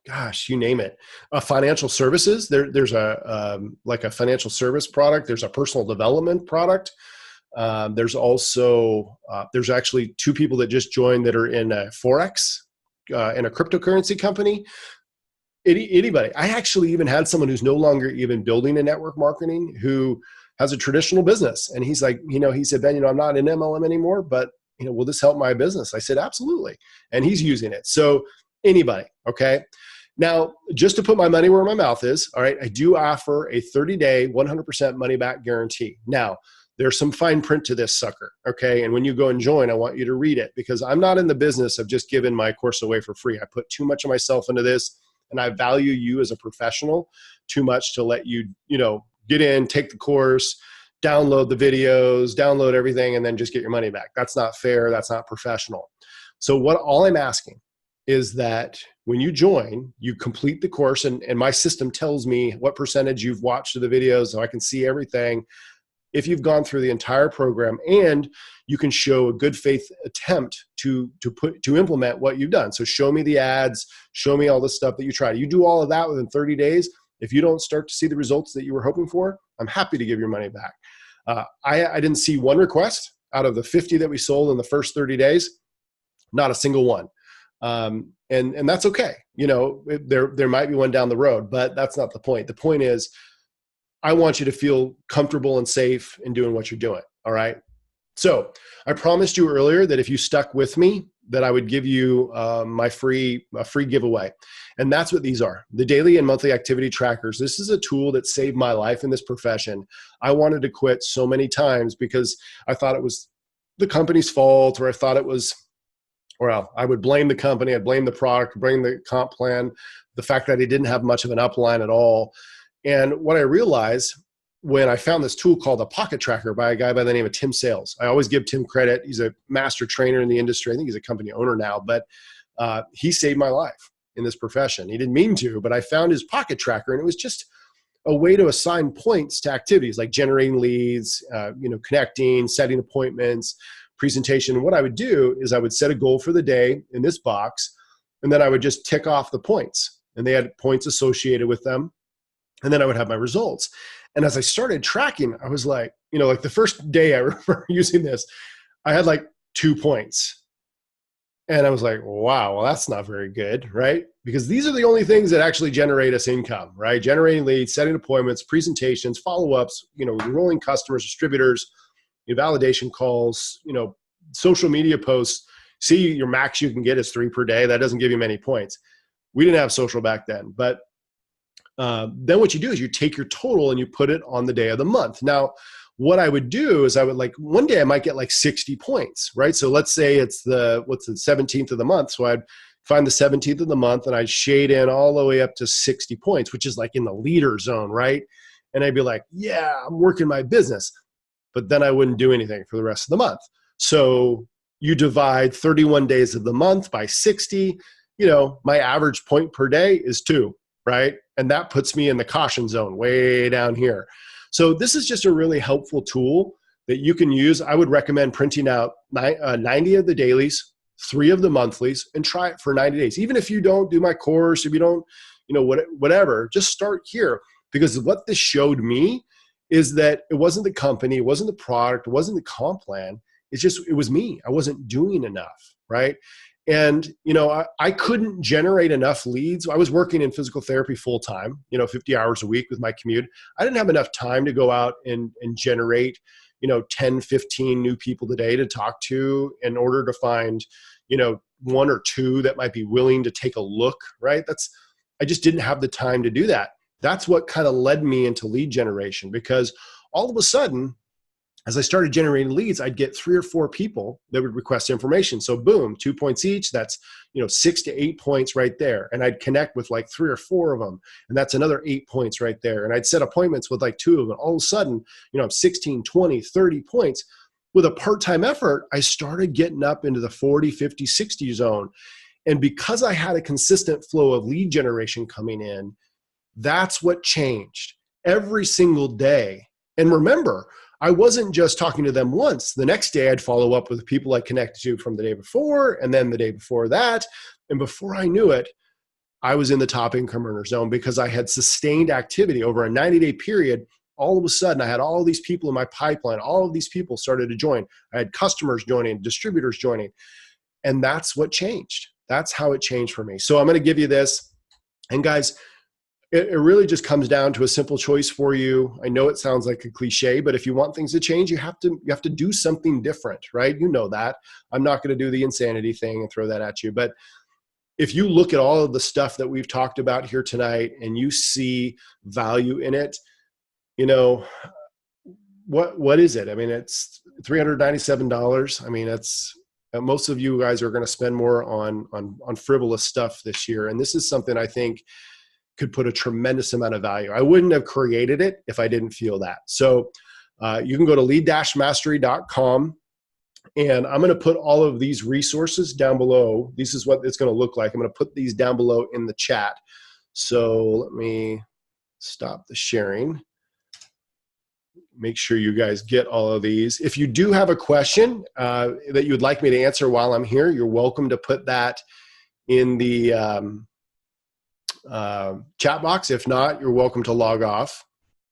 Gosh, you name it. Financial services. There's like a financial service product. There's a personal development product. There's also, there's actually 2 people that just joined that are in a Forex, in a cryptocurrency company. Anybody. I actually even had someone who's no longer even building a network marketing who has a traditional business. And he's like, he said, Ben, I'm not in MLM anymore, but, will this help my business? I said, absolutely. And he's using it. So anybody. Okay. Now, just to put my money where my mouth is. All right. I do offer a 30-day, 100% money back guarantee. Now, there's some fine print to this sucker. Okay. And when you go and join, I want you to read it because I'm not in the business of just giving my course away for free. I put too much of myself into this. And I value you as a professional too much to let you, get in, take the course, download the videos, download everything, and then just get your money back. That's not fair. That's not professional. So all I'm asking is that when you join, you complete the course, and my system tells me what percentage you've watched of the videos, so I can see everything. If you've gone through the entire program, and you can show a good faith attempt to implement what you've done. So show me the ads, show me all the stuff that you tried. You do all of that within 30 days. If you don't start to see the results that you were hoping for, I'm happy to give your money back. I didn't see one request out of the 50 that we sold in the first 30 days, not a single one. And that's okay. There might be one down the road, but that's not the point. The point is, I want you to feel comfortable and safe in doing what you're doing. All right. So I promised you earlier that if you stuck with me, that I would give you a free giveaway. And that's what these are. The daily and monthly activity trackers. This is a tool that saved my life in this profession. I wanted to quit so many times because I thought it was the company's fault, or I thought it was, well, I would blame the company, I'd blame the product, blame the comp plan, the fact that it didn't have much of an upline at all. And what I realized when I found this tool called a Pocket Tracker by a guy by the name of Tim Sales. I always give Tim credit. He's a master trainer in the industry. I think he's a company owner now, but he saved my life in this profession. He didn't mean to, but I found his Pocket Tracker, and it was just a way to assign points to activities like generating leads, connecting, setting appointments, presentation. And what I would do is I would set a goal for the day in this box, and then I would just tick off the points, and they had points associated with them. And then I would have my results. And as I started tracking, I was like, like the first day I remember using this, I had like 2 points. And I was like, wow, well, that's not very good, right? Because these are the only things that actually generate us income, right? Generating leads, setting appointments, presentations, follow-ups, enrolling customers, distributors, validation calls, social media posts. See, your max you can get is 3 per day. That doesn't give you many points. We didn't have social back then, but then what you do is you take your total and you put it on the day of the month. Now, what I would do is I would one day I might get like 60 points, right? So let's say it's the 17th of the month. So I'd find the 17th of the month and I'd shade in all the way up to 60 points, which is like in the leader zone, right? And I'd be like, yeah, I'm working my business. But then I wouldn't do anything for the rest of the month. So you divide 31 days of the month by 60, my average point per day is 2. Right? And that puts me in the caution zone way down here. So this is just a really helpful tool that you can use. I would recommend printing out 90 of the dailies, 3 of the monthlies, and try it for 90 days. Even if you don't do my course, if you don't, whatever, just start here. Because what this showed me is that it wasn't the company, it wasn't the product, it wasn't the comp plan. it was me. I wasn't doing enough, right? And, I couldn't generate enough leads. I was working in physical therapy full time, 50 hours a week with my commute. I didn't have enough time to go out and generate, 10, 15 new people a day to talk to in order to find, one or two that might be willing to take a look, right? I just didn't have the time to do that. That's what kind of led me into lead generation, because all of a sudden, as I started generating leads, I'd get 3 or 4 people that would request information. So boom, 2 points each. That's 6 to 8 points right there. And I'd connect with like 3 or 4 of them, and that's another 8 points right there. And I'd set appointments with like 2 of them. All of a sudden, I'm 16, 20, 30 points. With a part-time effort, I started getting up into the 40, 50, 60 zone. And because I had a consistent flow of lead generation coming in, that's what changed every single day. And remember, I wasn't just talking to them once. The next day I'd follow up with people I connected to from the day before, and then the day before that. And before I knew it, I was in the top income earner zone because I had sustained activity over a 90-day period. All of a sudden, I had all these people in my pipeline. All of these people started to join. I had customers joining, distributors joining. And that's what changed. That's how it changed for me. So I'm going to give you this. And guys, it really just comes down to a simple choice for you. I know it sounds like a cliche, but if you want things to change, you have to do something different, right? You know that. I'm not going to do the insanity thing and throw that at you. But if you look at all of the stuff that we've talked about here tonight and you see value in it, what is it? I mean, it's $397. I mean, most of you guys are going to spend more on frivolous stuff this year. And this is something I think could put a tremendous amount of value. I wouldn't have created it if I didn't feel that. So you can go to lead-mastery.com, and I'm going to put all of these resources down below. This is what it's going to look like. I'm going to put these down below in the chat. So let me stop the sharing. Make sure you guys get all of these. If you do have a question that you would like me to answer while I'm here, you're welcome to put that in the chat box. If not, you're welcome to log off.